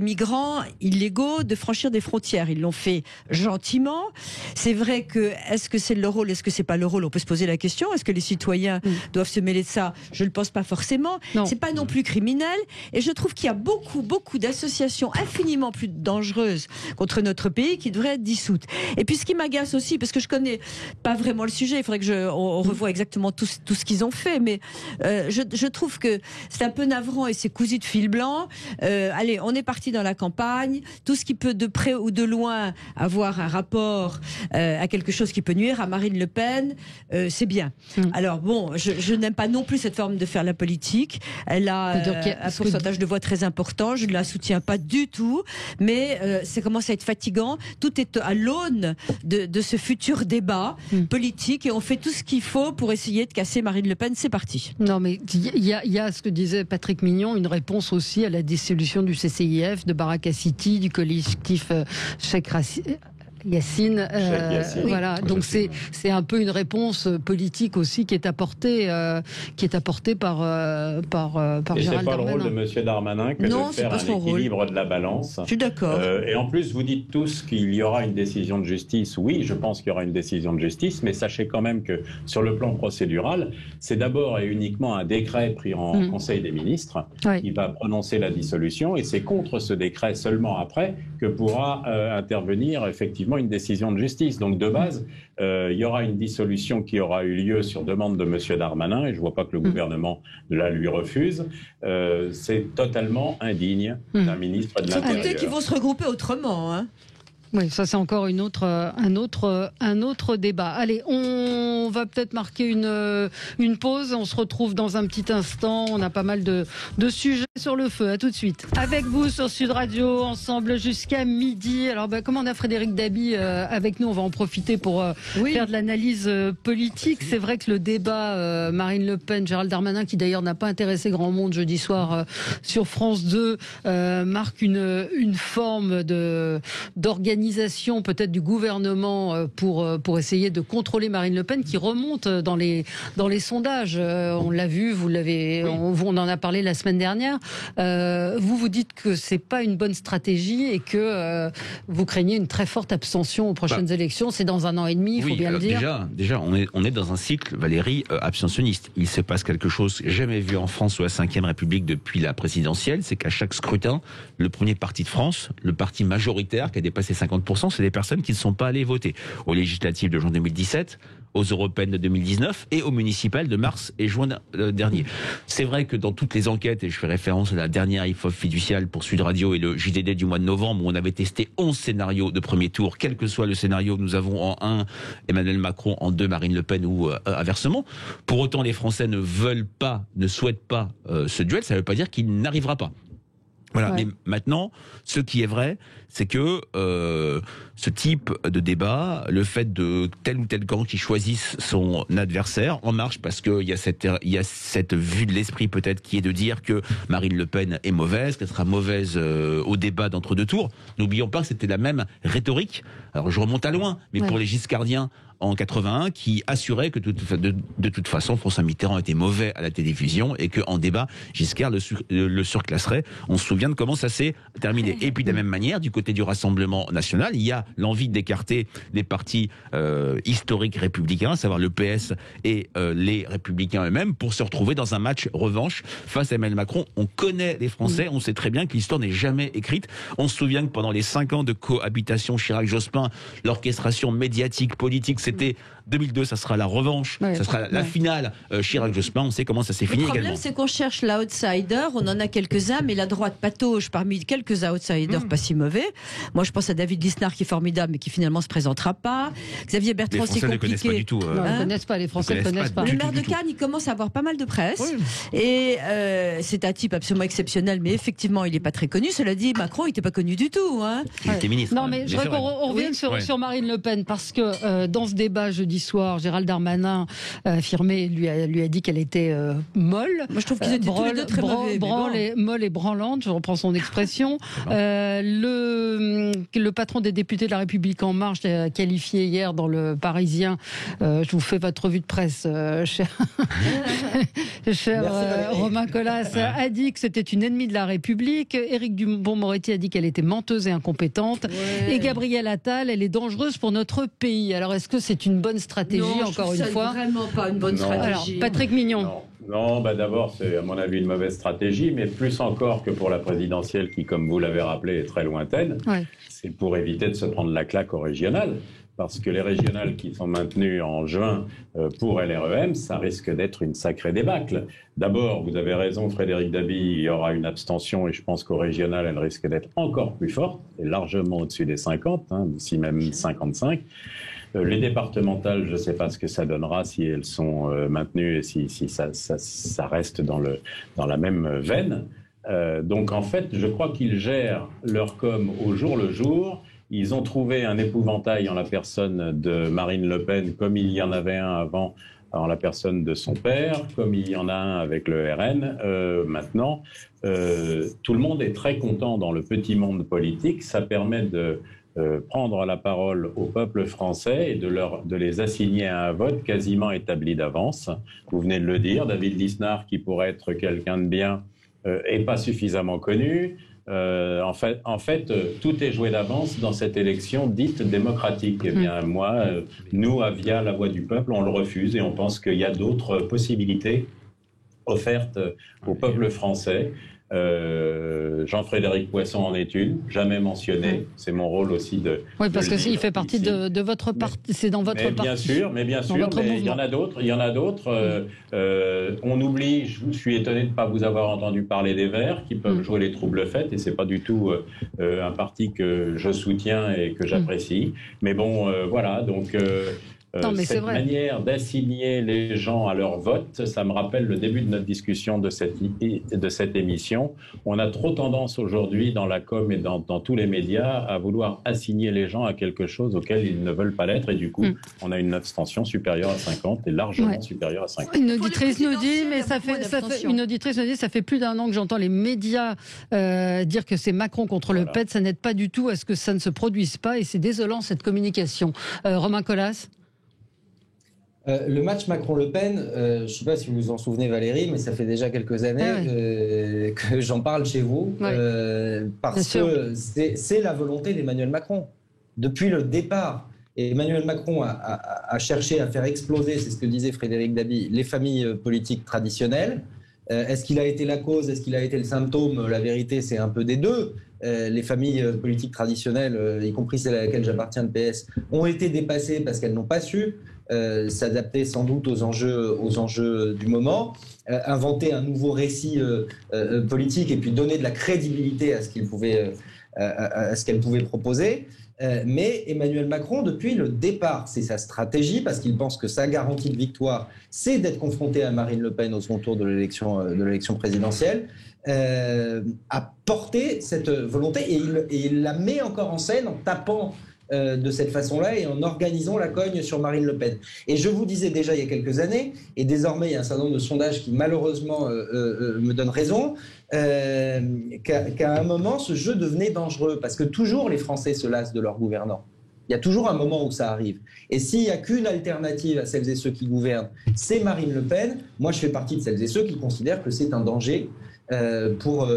migrants illégaux de franchir des frontières. Ils l'ont fait gentiment. C'est vrai que, est-ce que c'est leur rôle, est-ce que c'est pas leur rôle? On peut se poser la question. Est-ce que les citoyens doivent se mêler de ça? Je ne le pense pas forcément. C'est pas non plus criminel. Et je trouve qu'il y a beaucoup d'associations infiniment plus dangereuses contre notre pays qui devraient être dissoutes. Et puis ce qui m'agace aussi, parce que je connais pas vraiment le sujet, il faudrait que on revoie exactement tout ce qu'ils ont fait, mais je trouve que c'est un peu navrant et c'est cousu de fil blanc. Allez, on est parti dans la campagne. Tout ce qui peut de près ou de loin avoir un rapport à quelque chose qui peut nuire à Marine Le Pen, c'est bien. Alors bon, je n'aime pas non plus cette forme de faire la politique. Elle a un pourcentage de voix très important. Je ne la soutiens pas du tout, mais ça commence à être fatigant. Tout est à l'aune de ce futur débat politique et on fait tout ce qu'il faut pour essayer de casser Marine Le Pen. C'est parti. Non, mais il y a ce que disait Patrick Mignon, une réponse aussi à la dissolution du CCIF, de Baraka City, du collectif Cheikh Yacine. Voilà, donc c'est un peu une réponse politique aussi qui est apportée par Gérald Darmanin. C'est pas le rôle de M. Darmanin que de faire un équilibre de la balance. Je suis d'accord. Et en plus, vous dites tous qu'il y aura une décision de justice. Oui, je pense qu'il y aura une décision de justice, mais sachez quand même que sur le plan procédural, c'est d'abord et uniquement un décret pris en Conseil des ministres qui va prononcer la dissolution, et c'est contre ce décret seulement après que pourra intervenir effectivement une décision de justice. Donc de base, il y aura une dissolution qui aura eu lieu sur demande de M. Darmanin, et je ne vois pas que le gouvernement la lui refuse. C'est totalement indigne d'un ministre de l'Intérieur. Peut-être qu'ils vont se regrouper autrement, hein. Oui, ça c'est encore un autre débat. Allez, on va peut-être marquer une pause. On se retrouve dans un petit instant. On a pas mal de sujets sur le feu. À tout de suite. Avec vous sur Sud Radio, ensemble jusqu'à midi. Alors, comme on a Frédéric Dabi avec nous, on va en profiter pour faire de l'analyse politique. C'est vrai que le débat Marine Le Pen, Gérald Darmanin, qui d'ailleurs n'a pas intéressé grand monde jeudi soir sur France 2, marque une forme d'organisation peut-être du gouvernement pour essayer de contrôler Marine Le Pen, qui remonte dans les sondages. On l'a vu, on en a parlé la semaine dernière. Vous dites que c'est pas une bonne stratégie et que vous craignez une très forte abstention aux prochaines élections. C'est dans 1 an et demi, il faut bien le dire. Déjà, on est dans un cycle, Valérie, abstentionniste. Il se passe quelque chose jamais vu en France sous la Ve République depuis la présidentielle, c'est qu'à chaque scrutin, le premier parti de France, le parti majoritaire qui a dépassé 50%, c'est des personnes qui ne sont pas allées voter aux législatives de juin 2017, aux européennes de 2019 et aux municipales de mars et juin dernier. C'est vrai que dans toutes les enquêtes, et je fais référence à la dernière IFOP fiduciale pour Sud Radio et le JDD du mois de novembre, où on avait testé 11 scénarios de premier tour, quel que soit le scénario, nous avons en 1 Emmanuel Macron, en 2 Marine Le Pen ou inversement. Pour autant, les Français ne souhaitent pas ce duel, ça ne veut pas dire qu'il n'arrivera pas. Voilà, mais maintenant, ce qui est vrai, c'est que ce type de débat, le fait de tel ou tel camp qui choisisse son adversaire, en marche parce qu'il y a cette vue de l'esprit peut-être qui est de dire que Marine Le Pen est mauvaise, qu'elle sera mauvaise au débat d'entre-deux tours. N'oublions pas que c'était la même rhétorique. Alors je remonte à loin, mais pour les giscardiens en 81, qui assurait que de toute façon François Mitterrand était mauvais à la télévision et qu'en débat Giscard le surclasserait. On se souvient de comment ça s'est terminé. Et puis de la même manière, du côté du Rassemblement national, il y a l'envie d'écarter les partis historiques républicains, à savoir le PS et les Républicains eux-mêmes, pour se retrouver dans un match revanche face à Emmanuel Macron. On connaît les Français, on sait très bien que l'histoire n'est jamais écrite. On se souvient que pendant les 5 ans de cohabitation Chirac-Jospin, l'orchestration médiatique, politique, c'était 2002, ça sera la revanche, ça sera la finale Chirac-Jospin. On sait comment ça s'est fini également. Le problème, c'est qu'on cherche l'outsider. On en a quelques-uns, mais la droite patauge parmi quelques outsiders pas si mauvais. Moi, je pense à David Lisnard, qui est formidable, mais qui finalement se présentera pas. Xavier Bertrand, c'est compliqué. Les Français ne connaissent pas du tout. Non, ils ne connaissent pas. Les Français ne connaissent pas. Le maire de Cannes, il commence à avoir pas mal de presse. Et c'est un type absolument exceptionnel, mais effectivement, il n'est pas très connu. Cela dit, Macron, il n'était pas connu du tout. Il était ministre. Non, mais je voudrais qu'on revienne sur Marine Le Pen, parce que dans ce débat jeudi soir, Gérald Darmanin affirmé, lui a dit qu'elle était molle. Moi, je trouve qu'ils étaient tous les deux très mauvais. Molle et branlante, je reprends son expression. Le patron des députés de La République En Marche l'a qualifié hier dans le Parisien. Je vous fais votre revue de presse, cher Romain Colas, a dit que c'était une ennemie de la République. Éric Dupond-Moretti a dit qu'elle était menteuse et incompétente. Et Gabriel Attal, elle est dangereuse pour notre pays. Alors, est-ce que c'est une bonne stratégie, encore une fois? Vraiment pas une bonne stratégie. Alors, Patrick Mignon. Non, d'abord, c'est à mon avis une mauvaise stratégie, mais plus encore que pour la présidentielle qui, comme vous l'avez rappelé, est très lointaine. C'est pour éviter de se prendre la claque aux régionales. Parce que les régionales qui sont maintenues en juin pour LREM, ça risque d'être une sacrée débâcle. D'abord, vous avez raison, Frédéric Dabi, il y aura une abstention et je pense qu'aux régionales, elle risque d'être encore plus forte, et largement au-dessus des 50, d'ici même 55. Les départementales, je ne sais pas ce que ça donnera, si elles sont maintenues et si ça reste dans la même veine. Donc en fait, je crois qu'ils gèrent leur com au jour le jour. Ils ont trouvé un épouvantail en la personne de Marine Le Pen, comme il y en avait un avant en la personne de son père, comme il y en a un avec le RN maintenant. Tout le monde est très content dans le petit monde politique. Ça permet prendre la parole au peuple français et de les assigner à un vote quasiment établi d'avance. Vous venez de le dire, David Lisnard, qui pourrait être quelqu'un de bien, est pas suffisamment connu. En fait, tout est joué d'avance dans cette élection dite démocratique. Eh bien, nous, via la voix du peuple, on le refuse et on pense qu'il y a d'autres possibilités offertes au peuple français. Jean-Frédéric Poisson en est une, jamais mentionné. C'est mon rôle aussi de. Oui, parce que il fait partie de votre parti. C'est dans votre parti. Bien sûr, mais il y en a d'autres. On oublie. Je suis étonné de ne pas vous avoir entendu parler des Verts, qui peuvent jouer les troubles faits, et c'est pas du tout un parti que je soutiens et que j'apprécie. Mais bon, voilà. Donc. Cette manière d'assigner les gens à leur vote, ça me rappelle le début de notre discussion de cette émission. On a trop tendance aujourd'hui dans la com et dans tous les médias à vouloir assigner les gens à quelque chose auquel ils ne veulent pas l'être et du coup, on a une abstention supérieure à 50 et largement supérieure à 50. Une auditrice nous dit, mais ça fait plus d'un an que j'entends les médias dire que c'est Macron contre Le Pen, ça n'aide pas du tout à ce que ça ne se produise pas et c'est désolant cette communication. Romain Colas. Le match Macron-Le Pen, je ne sais pas si vous vous en souvenez Valérie, mais ça fait déjà quelques années que j'en parle chez vous, parce que c'est la volonté d'Emmanuel Macron. Depuis le départ, Emmanuel Macron a cherché à faire exploser, c'est ce que disait Frédéric Dabi, les familles politiques traditionnelles. Est-ce qu'il a été la cause? Est-ce qu'il a été le symptôme? La vérité, c'est un peu des deux. Les familles politiques traditionnelles, y compris celle à laquelle j'appartiens, le PS, ont été dépassées parce qu'elles n'ont pas su s'adapter sans doute aux enjeux du moment, inventer un nouveau récit politique et puis donner de la crédibilité à ce qu'elles pouvaient proposer. Mais Emmanuel Macron, depuis le départ, c'est sa stratégie, parce qu'il pense que sa garantie de victoire, c'est d'être confronté à Marine Le Pen au second tour de l'élection présidentielle, a porté cette volonté et il la met encore en scène en tapant de cette façon-là et en organisant la cogne sur Marine Le Pen. Et je vous disais déjà il y a quelques années, et désormais il y a un certain nombre de sondages qui malheureusement me donnent raison, qu'à un moment ce jeu devenait dangereux, parce que toujours les Français se lassent de leurs gouvernants. Il y a toujours un moment où ça arrive. Et s'il n'y a qu'une alternative à celles et ceux qui gouvernent, c'est Marine Le Pen. Moi je fais partie de celles et ceux qui considèrent que c'est un danger pour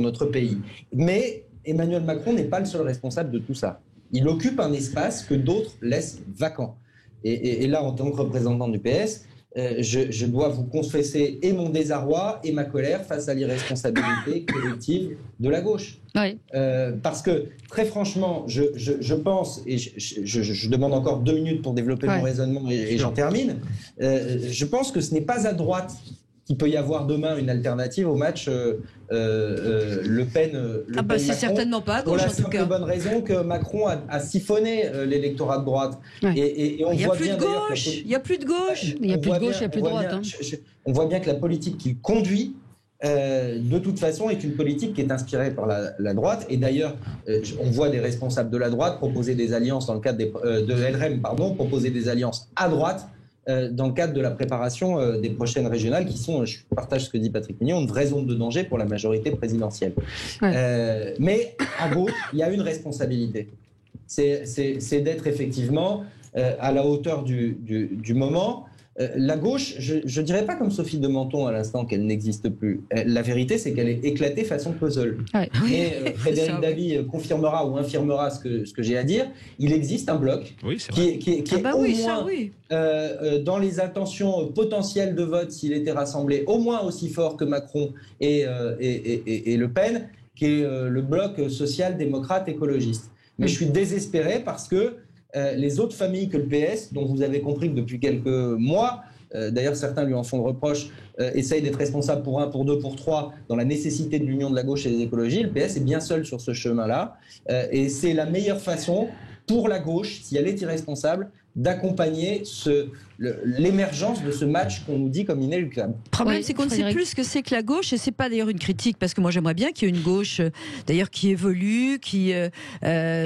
notre pays. Mais Emmanuel Macron n'est pas le seul responsable de tout ça. Il occupe un espace que d'autres laissent vacant. Et là, en tant que représentant du PS, je dois vous confesser et mon désarroi et ma colère face à l'irresponsabilité collective de la gauche. Oui. Parce que, très franchement, je pense, et je demande encore 2 minutes pour développer mon raisonnement et j'en termine, je pense que ce n'est pas à droite qu'il peut y avoir demain une alternative au match Le Pen. C'est certainement pas à gauche, en tout cas. Pour la simple bonne raison que Macron a siphonné l'électorat de droite. Et on voit bien il n'y a plus de gauche. Il n'y a plus de gauche, il n'y a plus de droite. On voit bien que la politique qu'il conduit, de toute façon, est une politique qui est inspirée par la droite. Et d'ailleurs, on voit des responsables de la droite proposer des alliances dans le cadre de LREM, proposer des alliances à droite dans le cadre de la préparation des prochaines régionales qui sont, je partage ce que dit Patrick Mignon, une vraie zone de danger pour la majorité présidentielle. Mais à gauche, il y a une responsabilité. C'est d'être effectivement à la hauteur du moment. La gauche, je ne dirais pas comme Sophie de Menton à l'instant qu'elle n'existe plus. La vérité, c'est qu'elle est éclatée façon puzzle. Et Frédéric Dabi confirmera ou infirmera ce que j'ai à dire. Il existe un bloc qui est au moins dans les intentions potentielles de vote, s'il était rassemblé, au moins aussi fort que Macron et Le Pen, qui est le bloc social-démocrate écologiste. Mais je suis désespéré parce que les autres familles que le PS, dont vous avez compris que depuis quelques mois, d'ailleurs certains lui en font le reproche, essayent d'être responsables pour 1, pour 2, pour 3, dans la nécessité de l'union de la gauche et des écologies. Le PS est bien seul sur ce chemin-là. Et c'est la meilleure façon pour la gauche, si elle est irresponsable, d'accompagner l'émergence de ce match qu'on nous dit comme inéluctable. Le problème, c'est qu'on ne sait plus ce que c'est que la gauche, et c'est pas d'ailleurs une critique, parce que moi j'aimerais bien qu'il y ait une gauche d'ailleurs qui évolue, qui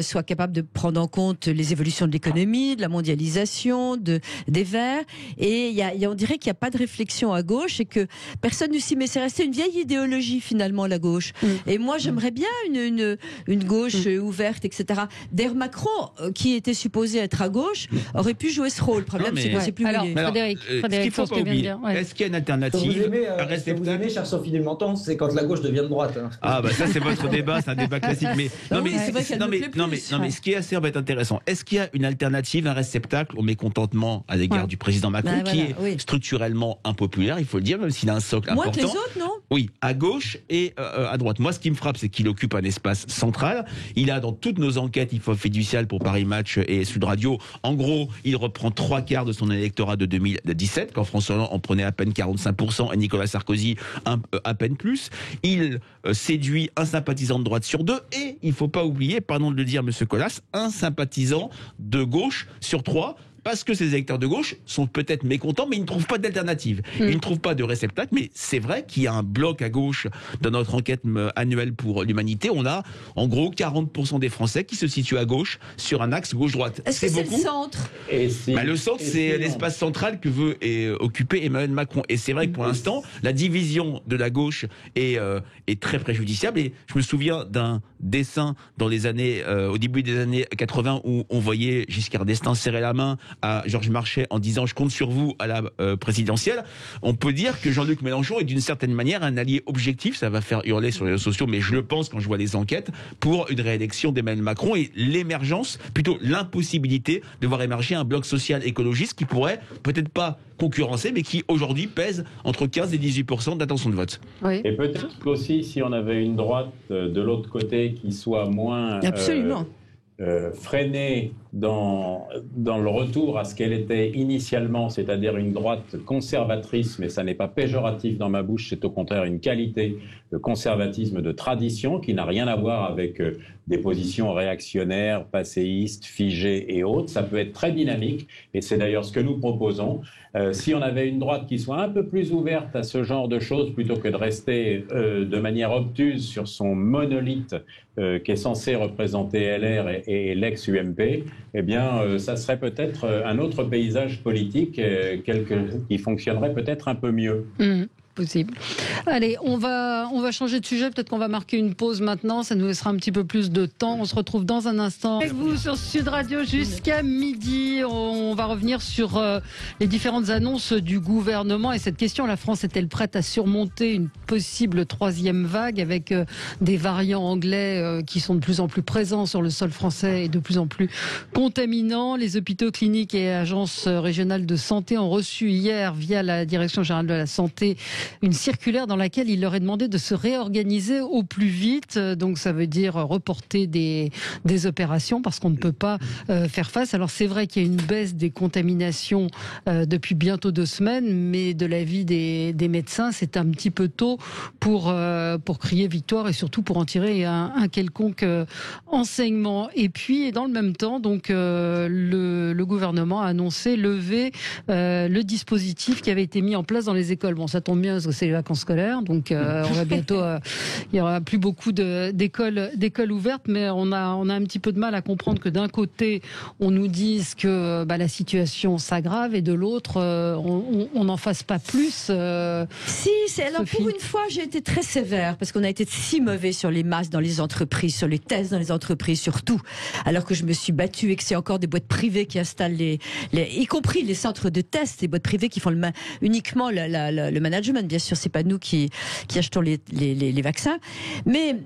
soit capable de prendre en compte les évolutions de l'économie, de la mondialisation, des Verts, et on dirait qu'il n'y a pas de réflexion à gauche et que personne ne s'y met. C'est resté une vieille idéologie finalement, la gauche. Et moi j'aimerais bien une gauche ouverte, etc. D'ailleurs Macron, qui était supposé être à gauche, aurait pu jouer ce rôle. Le problème, c'est qu'on sait plus. Alors, Frédéric, ce qu'il ne faut pas oublier, est-ce qu'il y a une alternative Ce que vous aimez, chère Sophie Dumontant, c'est quand la gauche devient de droite. Hein. Ah bah ça c'est votre débat, c'est un débat classique. Mais ce qui est assez intéressant, est-ce qu'il y a une alternative, un réceptacle au mécontentement à l'égard du président Macron, qui est structurellement impopulaire, il faut le dire, même s'il a un socle important. Moins que les autres, non ? Oui, à gauche et à droite. Moi, ce qui me frappe, c'est qu'il occupe un espace central. Il a dans toutes nos enquêtes, il faut fiducial pour Paris Match et Sud Radio. En gros, il reprend 3/4 de son électorat de 2017, quand François Hollande en prenait à peine 45% et Nicolas Sarkozy à peine plus. Il séduit un sympathisant de droite sur 2 et, il ne faut pas oublier, pardon de le dire, monsieur Colas, un sympathisant de gauche sur 3. Parce que ces électeurs de gauche sont peut-être mécontents, mais ils ne trouvent pas d'alternative. Ils ne trouvent pas de réceptacle, mais c'est vrai qu'il y a un bloc à gauche dans notre enquête annuelle pour l'humanité. On a en gros 40% des Français qui se situent à gauche sur un axe gauche-droite. Est-ce que c'est le centre ? Le centre, c'est l'espace central que veut occuper Emmanuel Macron. Et c'est vrai que pour l'instant, la division de la gauche est très préjudiciable. Et je me souviens d'un dessin dans les années, au début des années 80 où on voyait Giscard d'Estaing serrer la main à Georges Marchais en disant « je compte sur vous » à la présidentielle. On peut dire que Jean-Luc Mélenchon est d'une certaine manière un allié objectif, ça va faire hurler sur les réseaux sociaux, mais je le pense quand je vois les enquêtes, pour une réélection d'Emmanuel Macron et l'émergence, plutôt l'impossibilité de voir émerger un bloc social écologiste qui pourrait peut-être pas concurrencer, mais qui aujourd'hui pèse entre 15 et 18% d'intention de vote. Oui. Et peut-être qu'aussi, si on avait une droite de l'autre côté qui soit moins... Absolument. Freinée dans le retour à ce qu'elle était initialement, c'est-à-dire une droite conservatrice, mais ça n'est pas péjoratif dans ma bouche, c'est au contraire une qualité de conservatisme de tradition qui n'a rien à voir avec des positions réactionnaires, passéistes, figées et autres. Ça peut être très dynamique et c'est d'ailleurs ce que nous proposons. Si on avait une droite qui soit un peu plus ouverte à ce genre de choses plutôt que de rester de manière obtuse sur son monolithe qui est censé représenter LR et l'ex-UMP, eh bien, ça serait peut-être un autre paysage politique qui fonctionnerait peut-être un peu mieux. Possible. Allez, on va changer de sujet. Peut-être qu'on va marquer une pause maintenant. Ça nous laissera un petit peu plus de temps. On se retrouve dans un instant avec vous sur Sud Radio jusqu'à midi. On va revenir sur les différentes annonces du gouvernement et cette question: la France est-elle prête à surmonter une possible troisième vague avec des variants anglais qui sont de plus en plus présents sur le sol français et de plus en plus contaminants? Les hôpitaux, cliniques et agences régionales de santé ont reçu hier, via la Direction générale de la santé, une circulaire dans laquelle il leur est demandé de se réorganiser au plus vite. Donc ça veut dire reporter des opérations parce qu'on ne peut pas faire face. Alors c'est vrai qu'il y a une baisse des contaminations depuis bientôt 2 semaines, mais de l'avis des médecins, c'est un petit peu tôt pour crier victoire et surtout pour en tirer un quelconque enseignement. Et puis dans le même temps, donc le gouvernement a annoncé lever le dispositif qui avait été mis en place dans les écoles. Bon, ça tombe bien parce que c'est les vacances scolaires, donc on va bientôt, il y aura plus beaucoup d'écoles ouvertes, mais on a un petit peu de mal à comprendre que d'un côté on nous dise que la situation s'aggrave et de l'autre on n'en fasse pas plus. Alors pour une fois j'ai été très sévère parce qu'on a été si mauvais sur les masques dans les entreprises, sur les tests dans les entreprises surtout, alors que je me suis battue et que c'est encore des boîtes privées qui installent y compris les centres de tests, les boîtes privées qui font uniquement le management. Bien sûr, c'est pas nous qui achetons les vaccins, mais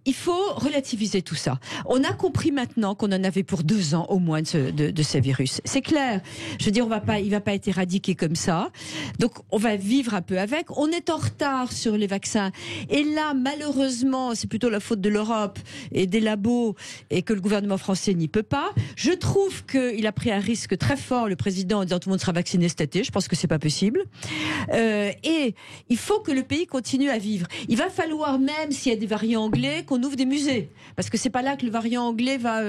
il faut relativiser tout ça. On a compris maintenant qu'on en avait pour 2 ans au moins de ces virus. C'est clair. Je veux dire, il va pas être éradiqué comme ça. Donc, on va vivre un peu avec. On est en retard sur les vaccins. Et là, malheureusement, c'est plutôt la faute de l'Europe et des labos et que le gouvernement français n'y peut pas. Je trouve qu'il a pris un risque très fort, le président, en disant tout le monde sera vacciné cet été. Je pense que c'est pas possible. Et il faut que le pays continue à vivre. Il va falloir, même s'il y a des variants anglais, qu'on ouvre des musées, parce que c'est pas là que le variant anglais va.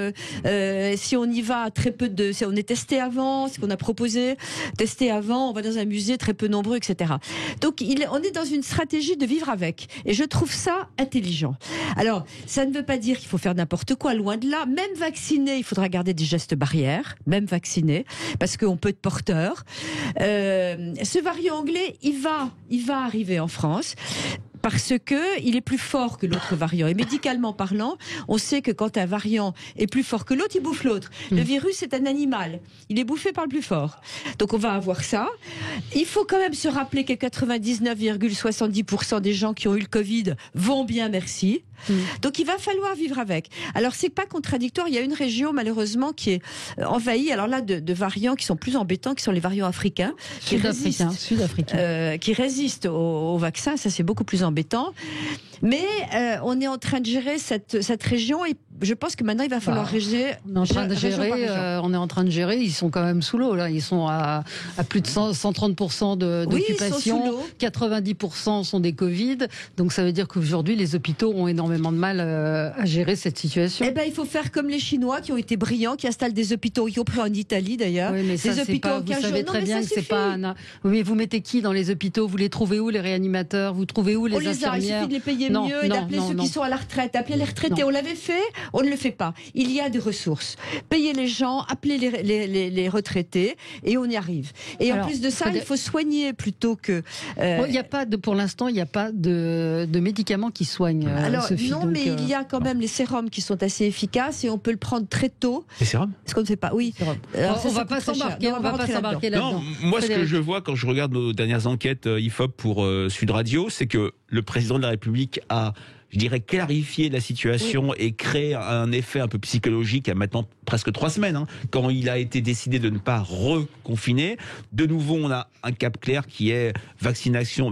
Si on y va très peu si on est testé avant, ce qu'on a proposé, testé avant, on va dans un musée très peu nombreux, etc. Donc on est dans une stratégie de vivre avec, et je trouve ça intelligent. Alors, ça ne veut pas dire qu'il faut faire n'importe quoi, loin de là. Même vacciné, il faudra garder des gestes barrières, même vacciné, parce qu'on peut être porteur. Ce variant anglais, il va arriver en France. Parce que il est plus fort que l'autre variant. Et médicalement parlant, on sait que quand un variant est plus fort que l'autre, il bouffe l'autre. Le virus est un animal. Il est bouffé par le plus fort. Donc on va avoir ça. Il faut quand même se rappeler que 99,70% des gens qui ont eu le Covid vont bien, merci. Donc il va falloir vivre avec. Alors c'est pas contradictoire. Il y a une région malheureusement qui est envahie. Alors là de variants qui sont plus embêtants, qui sont les variants africains, qui résistent au vaccin. Ça c'est beaucoup plus embêtant. Mais on est en train de gérer cette région, et je pense que maintenant il va falloir gérer. On est en train de gérer. Ils sont quand même sous l'eau là. Ils sont à plus de 130% d'occupation. 90% sont des Covid. Donc ça veut dire qu'aujourd'hui les hôpitaux ont énormément de mal à gérer cette situation. Eh ben il faut faire comme les Chinois qui ont été brillants, qui installent des hôpitaux, y compris en Italie d'ailleurs. Oui, mais ça, des hôpitaux pas, vous savez très bien que c'est pas. Oui, mais vous mettez qui dans les hôpitaux? Vous les trouvez où, les réanimateurs? Vous trouvez où les infirmières? Il suffit de les payer mieux et d'appeler ceux qui sont à la retraite. Appeler les retraités. On l'avait fait, on ne le fait pas. Il y a des ressources. Payer les gens, appeler les retraités, et on y arrive. Et en plus de ça, il faut soigner plutôt que. Il y a pas pour l'instant, il n'y a pas de médicaments qui soignent. Sophie, non, mais il y a quand même les sérums qui sont assez efficaces, et on peut le prendre très tôt. Les sérums? Ce qu'on ne fait pas. Oui. On va pas s'embarquer. On va pas s'embarquer là-dedans. Non, moi, ce que je vois quand je regarde nos dernières enquêtes IFOP pour Sud Radio, c'est que le président de la République a, je dirais, clarifié la situation et créé un effet un peu psychologique il y a maintenant presque 3 semaines, quand il a été décidé de ne pas reconfiner. De nouveau, on a un cap clair qui est vaccination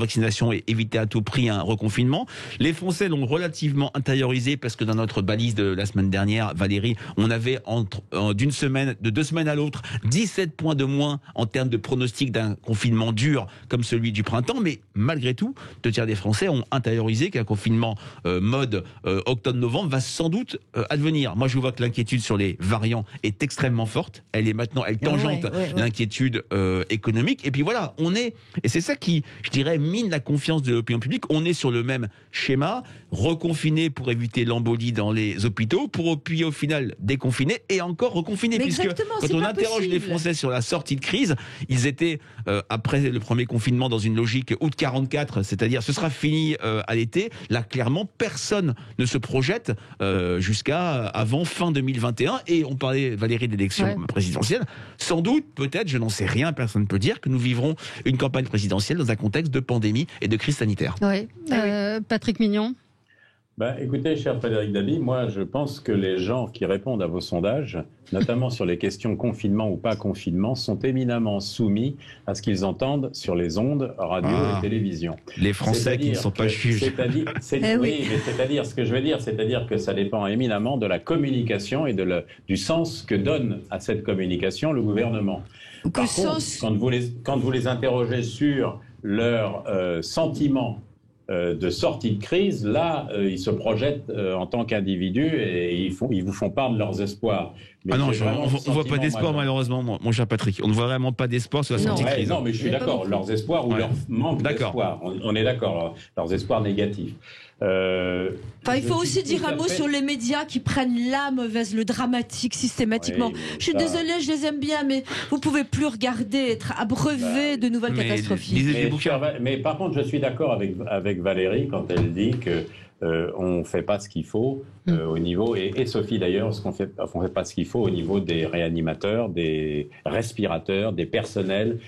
et éviter à tout prix un reconfinement. Les Français l'ont relativement intériorisé, parce que dans notre balise de la semaine dernière, Valérie, on avait de 2 semaines à l'autre 17 points de moins en termes de pronostic d'un confinement dur comme celui du printemps. Mais malgré tout, 2 tiers des Français ont intériorisé qu'un confinement mode octobre-novembre va sans doute advenir. Moi, je vois que l'inquiétude sur les variants est extrêmement forte. Elle tangente l'inquiétude économique. Et puis voilà, et c'est ça qui, je dirais, mine la confiance de l'opinion publique. On est sur le même schéma, reconfiner pour éviter l'embolie dans les hôpitaux, puis au final déconfiner et encore reconfiner. Puisque quand on interroge les Français sur la sortie de crise, ils étaient, après le premier confinement, dans une logique août 44, c'est-à-dire ce sera fini à l'été. Là, clairement, personne ne se projette jusqu'à avant fin 2021. Et on parlait, Valérie, d'élections présidentielles. Sans doute, peut-être, je n'en sais rien, personne ne peut dire, que nous vivrons une campagne présidentielle dans un contexte de pandémie et de crise sanitaire. Patrick Mignon. Écoutez, cher Frédéric Dabi, moi je pense que les gens qui répondent à vos sondages, notamment sur les questions confinement ou pas confinement, sont éminemment soumis à ce qu'ils entendent sur les ondes, radio et télévision. Les Français qui ne sont pas juges. C'est-à-dire, ce que je veux dire, c'est-à-dire que ça dépend éminemment de la communication et du sens que donne à cette communication le gouvernement. Par contre, quand vous les interrogez sur leurs sentiments de sortie de crise, là, ils se projettent en tant qu'individus et ils vous font part de leurs espoirs. Mais on ne voit pas d'espoir, malheureusement, mon cher Patrick. On ne voit vraiment pas d'espoir sur la sortie de crise. Non, mais je suis d'accord. Leurs espoirs ou leur manque d'espoir. On est d'accord. Leurs espoirs négatifs. Il faut aussi dire un mot sur les médias qui prennent la mauvaise, le dramatique systématiquement. Je suis désolée, je les aime bien, mais vous pouvez plus regarder, être abreuvé de nouvelles catastrophes. Mais par contre, je suis d'accord avec Valérie quand elle dit que on ne fait pas ce qu'il faut au niveau, et Sophie d'ailleurs, on ne fait pas ce qu'il faut au niveau des réanimateurs, des respirateurs, des personnels,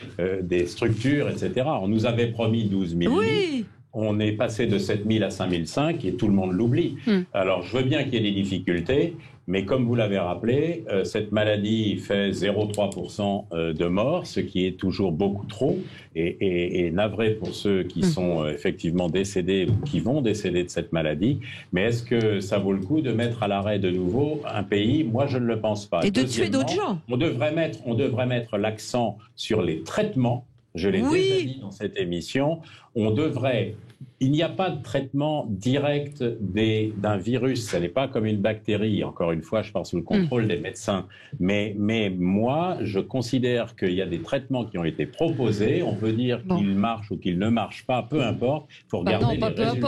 des structures, etc. On nous avait promis 12 000 lits. On est passé de 7 000 à 5 500 et tout le monde l'oublie. Alors, je veux bien qu'il y ait des difficultés, mais comme vous l'avez rappelé, cette maladie fait 0,3% de morts, ce qui est toujours beaucoup trop, et navré pour ceux qui sont effectivement décédés ou qui vont décéder de cette maladie. Mais est-ce que ça vaut le coup de mettre à l'arrêt de nouveau un pays? Moi, je ne le pense pas. Et de tuer d'autres gens. On devrait mettre l'accent sur les traitements. Je l'ai déjà dit dans cette émission. On devrait il n'y a pas de traitement direct d'un virus. Ce n'est pas comme une bactérie. Encore une fois, je parle sous le contrôle des médecins. Mais moi, je considère qu'il y a des traitements qui ont été proposés. On peut dire qu'ils marchent ou qu'ils ne marchent pas, peu importe. Il faut regarder les résultats. Peu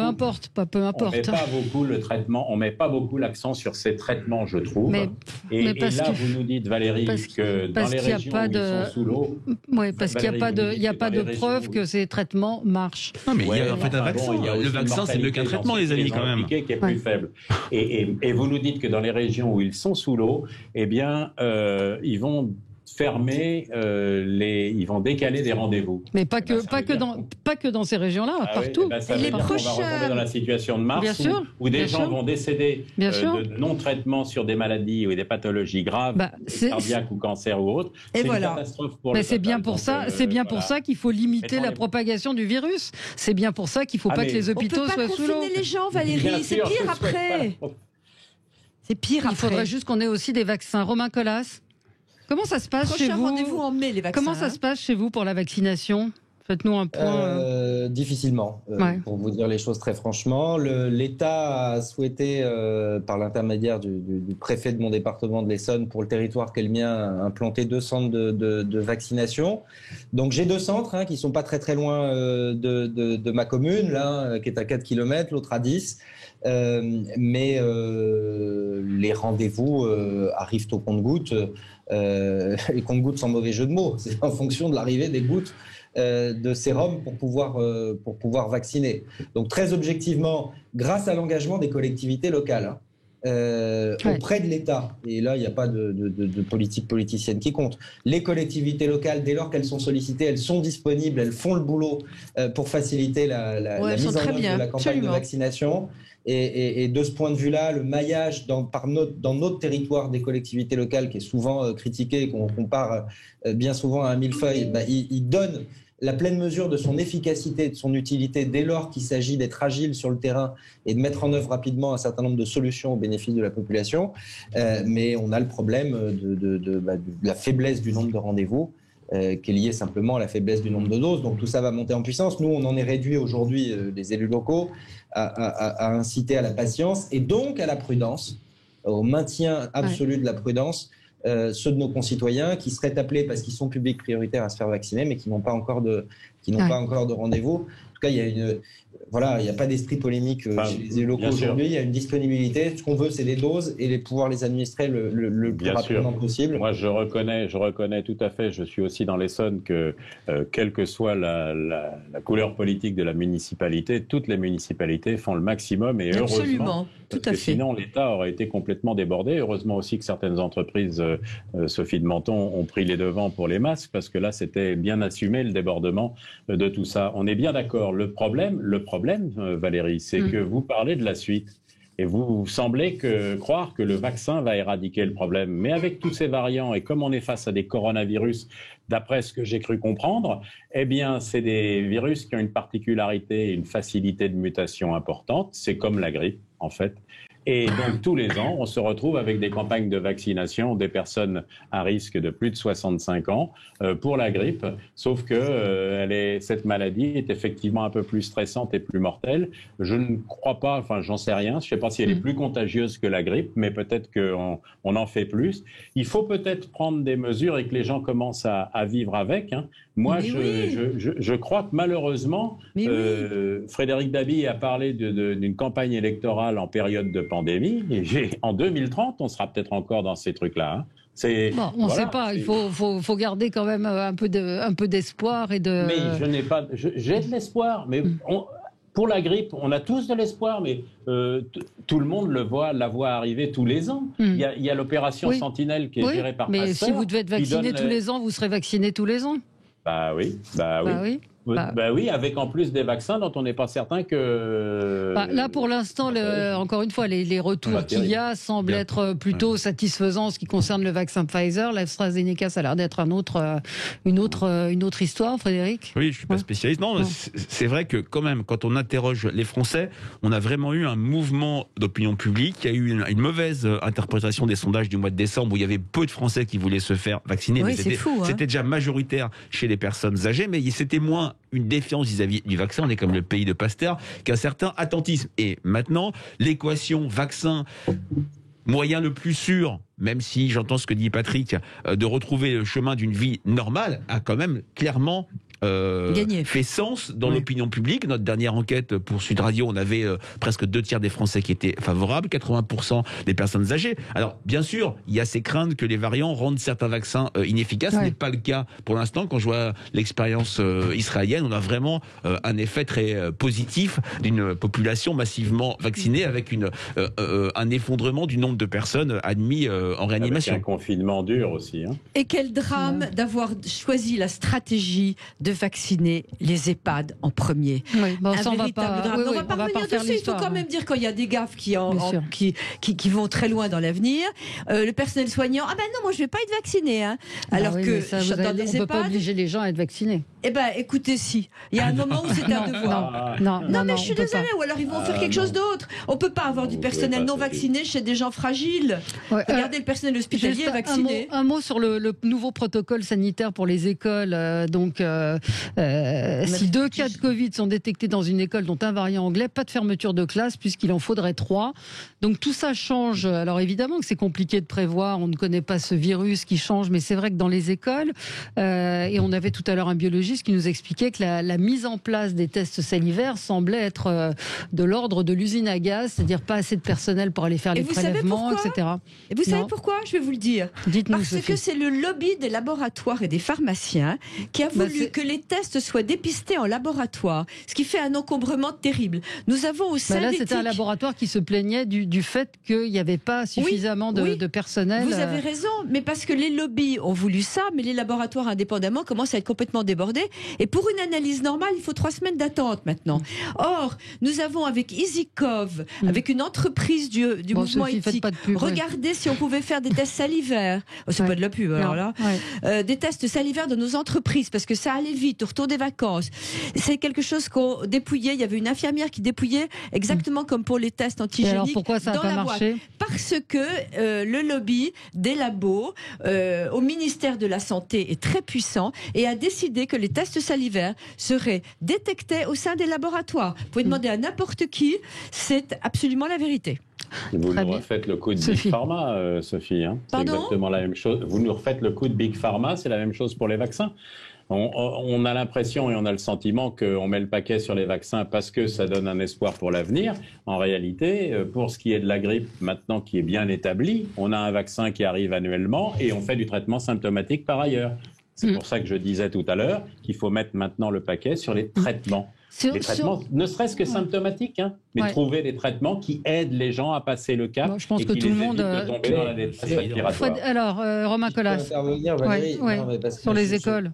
importe. On met pas beaucoup le traitement. On met pas beaucoup l'accent sur ces traitements, je trouve. Et là, vous nous dites, Valérie, que dans les régions où ils sont sous l'eau... Oui, parce qu'il n'y a pas de preuve que ces traitements marchent. Non, mais il y a en fait un vaccin. Le vaccin, c'est mieux qu'un traitement, les amis, quand même. Qui est plus faible. Et vous nous dites que dans les régions où ils sont sous l'eau, eh bien, ils vont fermer ils vont décaler des rendez-vous. Mais pas que dans ces régions-là, partout. Ça veut dire qu'on va retomber dans la situation de mars où des gens vont décéder de non-traitement sur des maladies ou des pathologies graves, cardiaques ou cancer ou autres. Et c'est une catastrophe pour le c'est bien pour ça. C'est bien pour ça qu'il faut limiter la propagation du virus. C'est bien pour ça qu'il ne faut pas que les hôpitaux soient sous l'eau. On ne peut pas confiner les gens, Valérie. C'est pire après. C'est pire après. Il faudrait juste qu'on ait aussi des vaccins. Romain Collas, comment ça se passe chez vous? Rendez-vous en mai, les vaccins. Comment ça se passe chez vous pour la vaccination? Faites-nous un point. Difficilement, pour vous dire les choses très franchement. L'État a souhaité, par l'intermédiaire du préfet de mon département de l'Essonne, pour le territoire qu'est le mien, implanter 2 centres de vaccination. Donc j'ai 2 centres qui sont pas très très loin de ma commune, l'un qui est à 4 km, l'autre à 10. Mais les rendez-vous arrivent au compte-gouttes. Les compte-gouttes sans mauvais jeu de mots. C'est en fonction de l'arrivée des gouttes de sérum pour pouvoir vacciner. Donc très objectivement, grâce à l'engagement des collectivités locales auprès de l'État, et là il n'y a pas de politique politicienne qui compte, les collectivités locales, dès lors qu'elles sont sollicitées, elles sont disponibles, elles font le boulot pour faciliter la mise en œuvre de la campagne de vaccination. Et de ce point de vue-là, le maillage dans notre territoire des collectivités locales, qui est souvent critiqué et qu'on compare bien souvent à un millefeuille, il donne la pleine mesure de son efficacité, de son utilité, dès lors qu'il s'agit d'être agile sur le terrain et de mettre en œuvre rapidement un certain nombre de solutions au bénéfice de la population. Mais on a le problème de la faiblesse du nombre de rendez-vous, qui est lié simplement à la faiblesse du nombre de doses. Donc tout ça va monter en puissance. Nous, on en est réduit aujourd'hui, les élus locaux, à inciter à la patience et donc à la prudence, au maintien absolu de la prudence, ceux de nos concitoyens qui seraient appelés parce qu'ils sont publics prioritaires à se faire vacciner, mais qui n'ont pas encore de rendez-vous. En tout cas, il n'y a pas d'esprit polémique chez les élus locaux aujourd'hui. Il y a une disponibilité. Ce qu'on veut, c'est des doses et pouvoir les administrer le plus rapidement possible. Moi, je reconnais tout à fait. Je suis aussi dans l'Essonne que, quelle que soit la couleur politique de la municipalité, toutes les municipalités font le maximum et heureusement. Tout à fait. Sinon, l'État aurait été complètement débordé. Heureusement aussi que certaines entreprises, Sophie de Menton, ont pris les devants pour les masques, parce que là, c'était bien assumé le débordement de tout ça. On est bien d'accord. Le problème, Valérie, c'est que vous parlez de la suite. Et vous semblez croire que le vaccin va éradiquer le problème. Mais avec tous ces variants, et comme on est face à des coronavirus, d'après ce que j'ai cru comprendre, eh bien, c'est des virus qui ont une particularité, une facilité de mutation importante. C'est comme la grippe, en fait. Et donc, tous les ans, on se retrouve avec des campagnes de vaccination des personnes à risque de plus de 65 ans pour la grippe, sauf que cette maladie est effectivement un peu plus stressante et plus mortelle. Je ne crois pas, enfin, j'en sais rien, je ne sais pas si elle est plus contagieuse que la grippe, mais peut-être qu'on en fait plus. Il faut peut-être prendre des mesures et que les gens commencent à vivre avec. Moi, je crois que malheureusement, Frédéric Dabi a parlé d'une campagne électorale en période de pandémie. Et en 2030, on sera peut-être encore dans ces trucs-là. On ne sait pas. Il faut garder quand même un peu d'espoir et de. Mais je n'ai pas. J'ai de l'espoir, mais pour la grippe, on a tous de l'espoir, mais tout le monde la voit arriver tous les ans. Il y a l'opération Sentinelle qui est gérée par Pasteur. Mais si vous devez être vacciné tous les ans, vous serez vacciné tous les ans. Bah oui, avec en plus des vaccins dont on n'est pas certain que... là, pour l'instant, encore une fois, les retours qu'il y a semblent être plutôt satisfaisants en ce qui concerne le vaccin Pfizer. L'AstraZeneca, ça a l'air d'être une autre histoire, Frédéric. Oui, je ne suis pas spécialiste. Non, c'est vrai que quand même, quand on interroge les Français, on a vraiment eu un mouvement d'opinion publique. Il y a eu une mauvaise interprétation des sondages du mois de décembre où il y avait peu de Français qui voulaient se faire vacciner. Oui, c'est fou. C'était déjà majoritaire chez les personnes âgées, mais c'était moins une défiance vis-à-vis du vaccin. On est comme le pays de Pasteur, qu'un certain attentisme. Et maintenant, l'équation vaccin moyen le plus sûr, même si j'entends ce que dit Patrick, de retrouver le chemin d'une vie normale, a quand même clairement fait sens dans l'opinion publique. Notre dernière enquête pour Sud Radio, on avait presque 2/3 des Français qui étaient favorables, 80% des personnes âgées. Alors, bien sûr, il y a ces craintes que les variants rendent certains vaccins inefficaces. Ce n'est pas le cas pour l'instant. Quand je vois l'expérience israélienne, on a vraiment un effet très positif d'une population massivement vaccinée avec un effondrement du nombre de personnes admises en réanimation. Avec un confinement dur aussi. Hein. Et quel drame d'avoir choisi la stratégie de vacciner les EHPAD en premier. Oui, bon, ça, on va pas revenir dessus. Il faut quand même dire qu'il y a des gaffes qui vont très loin dans l'avenir. Le personnel soignant, ah ben non, moi je vais pas être vacciné. Hein. Alors que dans les EHPAD, on peut pas obliger les gens à être vaccinés. Eh ben, écoutez, si. Il y a un moment où c'est un devoir. Non, mais je suis désolée. Ou alors ils vont faire quelque chose d'autre. On peut pas avoir du personnel non vacciné chez des gens fragiles. Regardez, le personnel hospitalier est vacciné. Un mot sur le nouveau protocole sanitaire pour les écoles. Si 2 cas de Covid sont détectés dans une école dont un variant anglais, pas de fermeture de classe puisqu'il en faudrait 3. Donc tout ça change. Alors évidemment que c'est compliqué de prévoir. On ne connaît pas ce virus qui change, mais c'est vrai que dans les écoles, et on avait tout à l'heure un biologiste qui nous expliquait que la mise en place des tests salivaires semblait être de l'ordre de l'usine à gaz, c'est-à-dire pas assez de personnel pour aller faire les prélèvements, etc. Et vous savez pourquoi ? Je vais vous le dire. Dites-nous, Parce Sophie. que c'est le lobby des laboratoires et des pharmaciens qui a voulu que les tests soient dépistés en laboratoire, ce qui fait un encombrement terrible. Nous avons au sein là, c'était un laboratoire qui se plaignait du fait qu'il n'y avait pas suffisamment de personnel. Vous avez raison, mais parce que les lobbies ont voulu ça, mais les laboratoires indépendamment commencent à être complètement débordés. Et pour une analyse normale, il faut 3 semaines d'attente maintenant. Or, nous avons avec EasyCov, avec une entreprise du mouvement éthique, regardez si on pouvait faire des tests salivaires. Oh, c'est pas de la pub, alors là. Des tests salivaires dans nos entreprises, parce que ça allait vite, au retour des vacances. C'est quelque chose qu'on dépouillait. Il y avait une infirmière qui dépouillait exactement comme pour les tests antigéniques. Alors pourquoi ça n'a pas marché ? Parce que le lobby des labos au ministère de la Santé est très puissant et a décidé que les tests salivaires seraient détectés au sein des laboratoires. Vous pouvez demander à n'importe qui, c'est absolument la vérité. Vous nous refaites le coup de Big Pharma, Sophie. Hein. C'est exactement la même chose. Vous nous refaites le coup de Big Pharma, c'est la même chose pour les vaccins. On a l'impression et on a le sentiment qu'on met le paquet sur les vaccins parce que ça donne un espoir pour l'avenir. En réalité, pour ce qui est de la grippe, maintenant qui est bien établie, on a un vaccin qui arrive annuellement et on fait du traitement symptomatique par ailleurs. C'est pour ça que je disais tout à l'heure qu'il faut mettre maintenant le paquet sur les traitements. Les traitements, ne serait-ce que symptomatiques, hein, mais trouver des traitements qui aident les gens à passer le cap. Je pense que tout le monde de tomber dans la détresse respiratoire. Alors, Romain Colas, sur les écoles.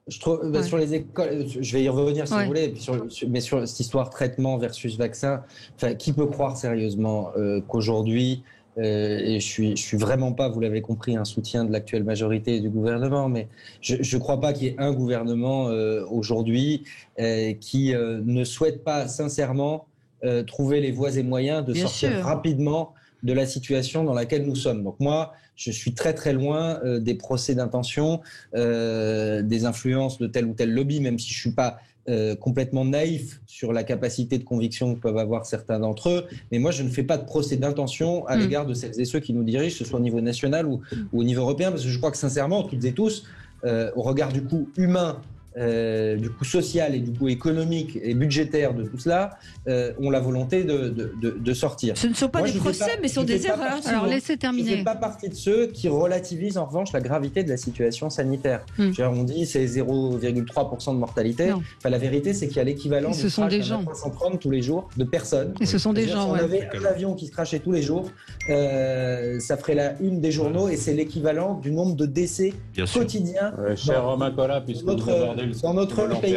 Je trouve, sur les écoles, je vais y revenir si vous voulez, et puis mais sur cette histoire traitement versus vaccin, qui peut croire sérieusement qu'aujourd'hui, et je suis vraiment pas, vous l'avez compris, un soutien de l'actuelle majorité et du gouvernement, mais je crois pas qu'il y ait un gouvernement aujourd'hui qui ne souhaite pas sincèrement trouver les voies et moyens de sortir rapidement de la situation dans laquelle nous sommes. Donc moi, je suis très très loin des procès d'intention, des influences de tel ou tel lobby, même si je suis pas complètement naïf sur la capacité de conviction que peuvent avoir certains d'entre eux. Mais moi, je ne fais pas de procès d'intention à l'égard de celles et ceux qui nous dirigent, que ce soit au niveau national ou au niveau européen, parce que je crois que sincèrement, toutes et tous, au regard du coût humain, du coût social et du coût économique et budgétaire de tout cela, ont la volonté de sortir. Ce ne sont pas des procès, mais sont des erreurs. Alors laissez terminer. Je ne fais pas partie de ceux qui relativisent en revanche la gravité de la situation sanitaire. On dit c'est 0,3% de mortalité. Enfin, la vérité, c'est qu'il y a l'équivalent de crash à 530 tous les jours de personnes. Et ce sont des gens. Si on avait un avion qui se crachait tous les jours, ça ferait la une des journaux et c'est l'équivalent du nombre de décès quotidiens. Cher Romain Colas, puisque vous abordez dans notre pays.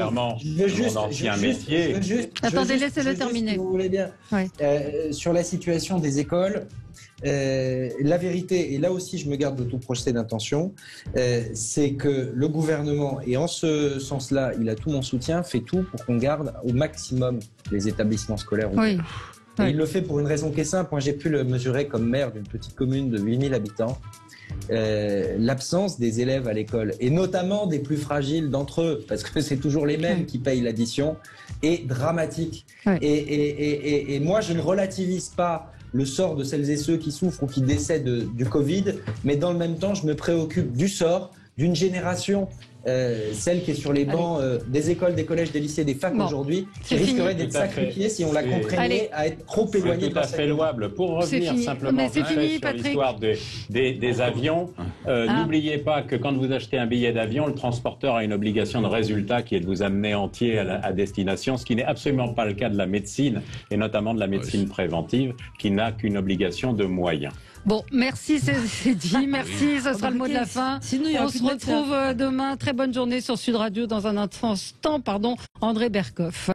Attendez, laissez-le terminer. Si vous voulez bien. Sur la situation des écoles, la vérité, et là aussi je me garde de tout procès d'intention, c'est que le gouvernement, et en ce sens-là, il a tout mon soutien, fait tout pour qu'on garde au maximum les établissements scolaires ouverts. Et il le fait pour une raison qui est simple. Moi, j'ai pu le mesurer comme maire d'une petite commune de 8000 habitants. l'absence des élèves à l'école, et notamment des plus fragiles d'entre eux, parce que c'est toujours les mêmes qui payent l'addition, est dramatique. Ouais. Et moi, je ne relativise pas le sort de celles et ceux qui souffrent ou qui décèdent du Covid, mais dans le même temps, je me préoccupe du sort d'une génération, celle qui est sur les bancs des écoles, des collèges, des lycées, des facs aujourd'hui, qui risquerait d'être sacrifiée si on la contraignait à être trop éloignée. C'est tout à fait louable. Pour revenir simplement sur l'histoire des avions, n'oubliez pas que quand vous achetez un billet d'avion, le transporteur a une obligation de résultat qui est de vous amener entier à destination, ce qui n'est absolument pas le cas de la médecine, et notamment de la médecine préventive, qui n'a qu'une obligation de moyens. Bon, merci, c'est dit. Merci, ce sera le mot de la fin. On se retrouve demain. Très bonne journée sur Sud Radio. Dans un instant, André Berkoff.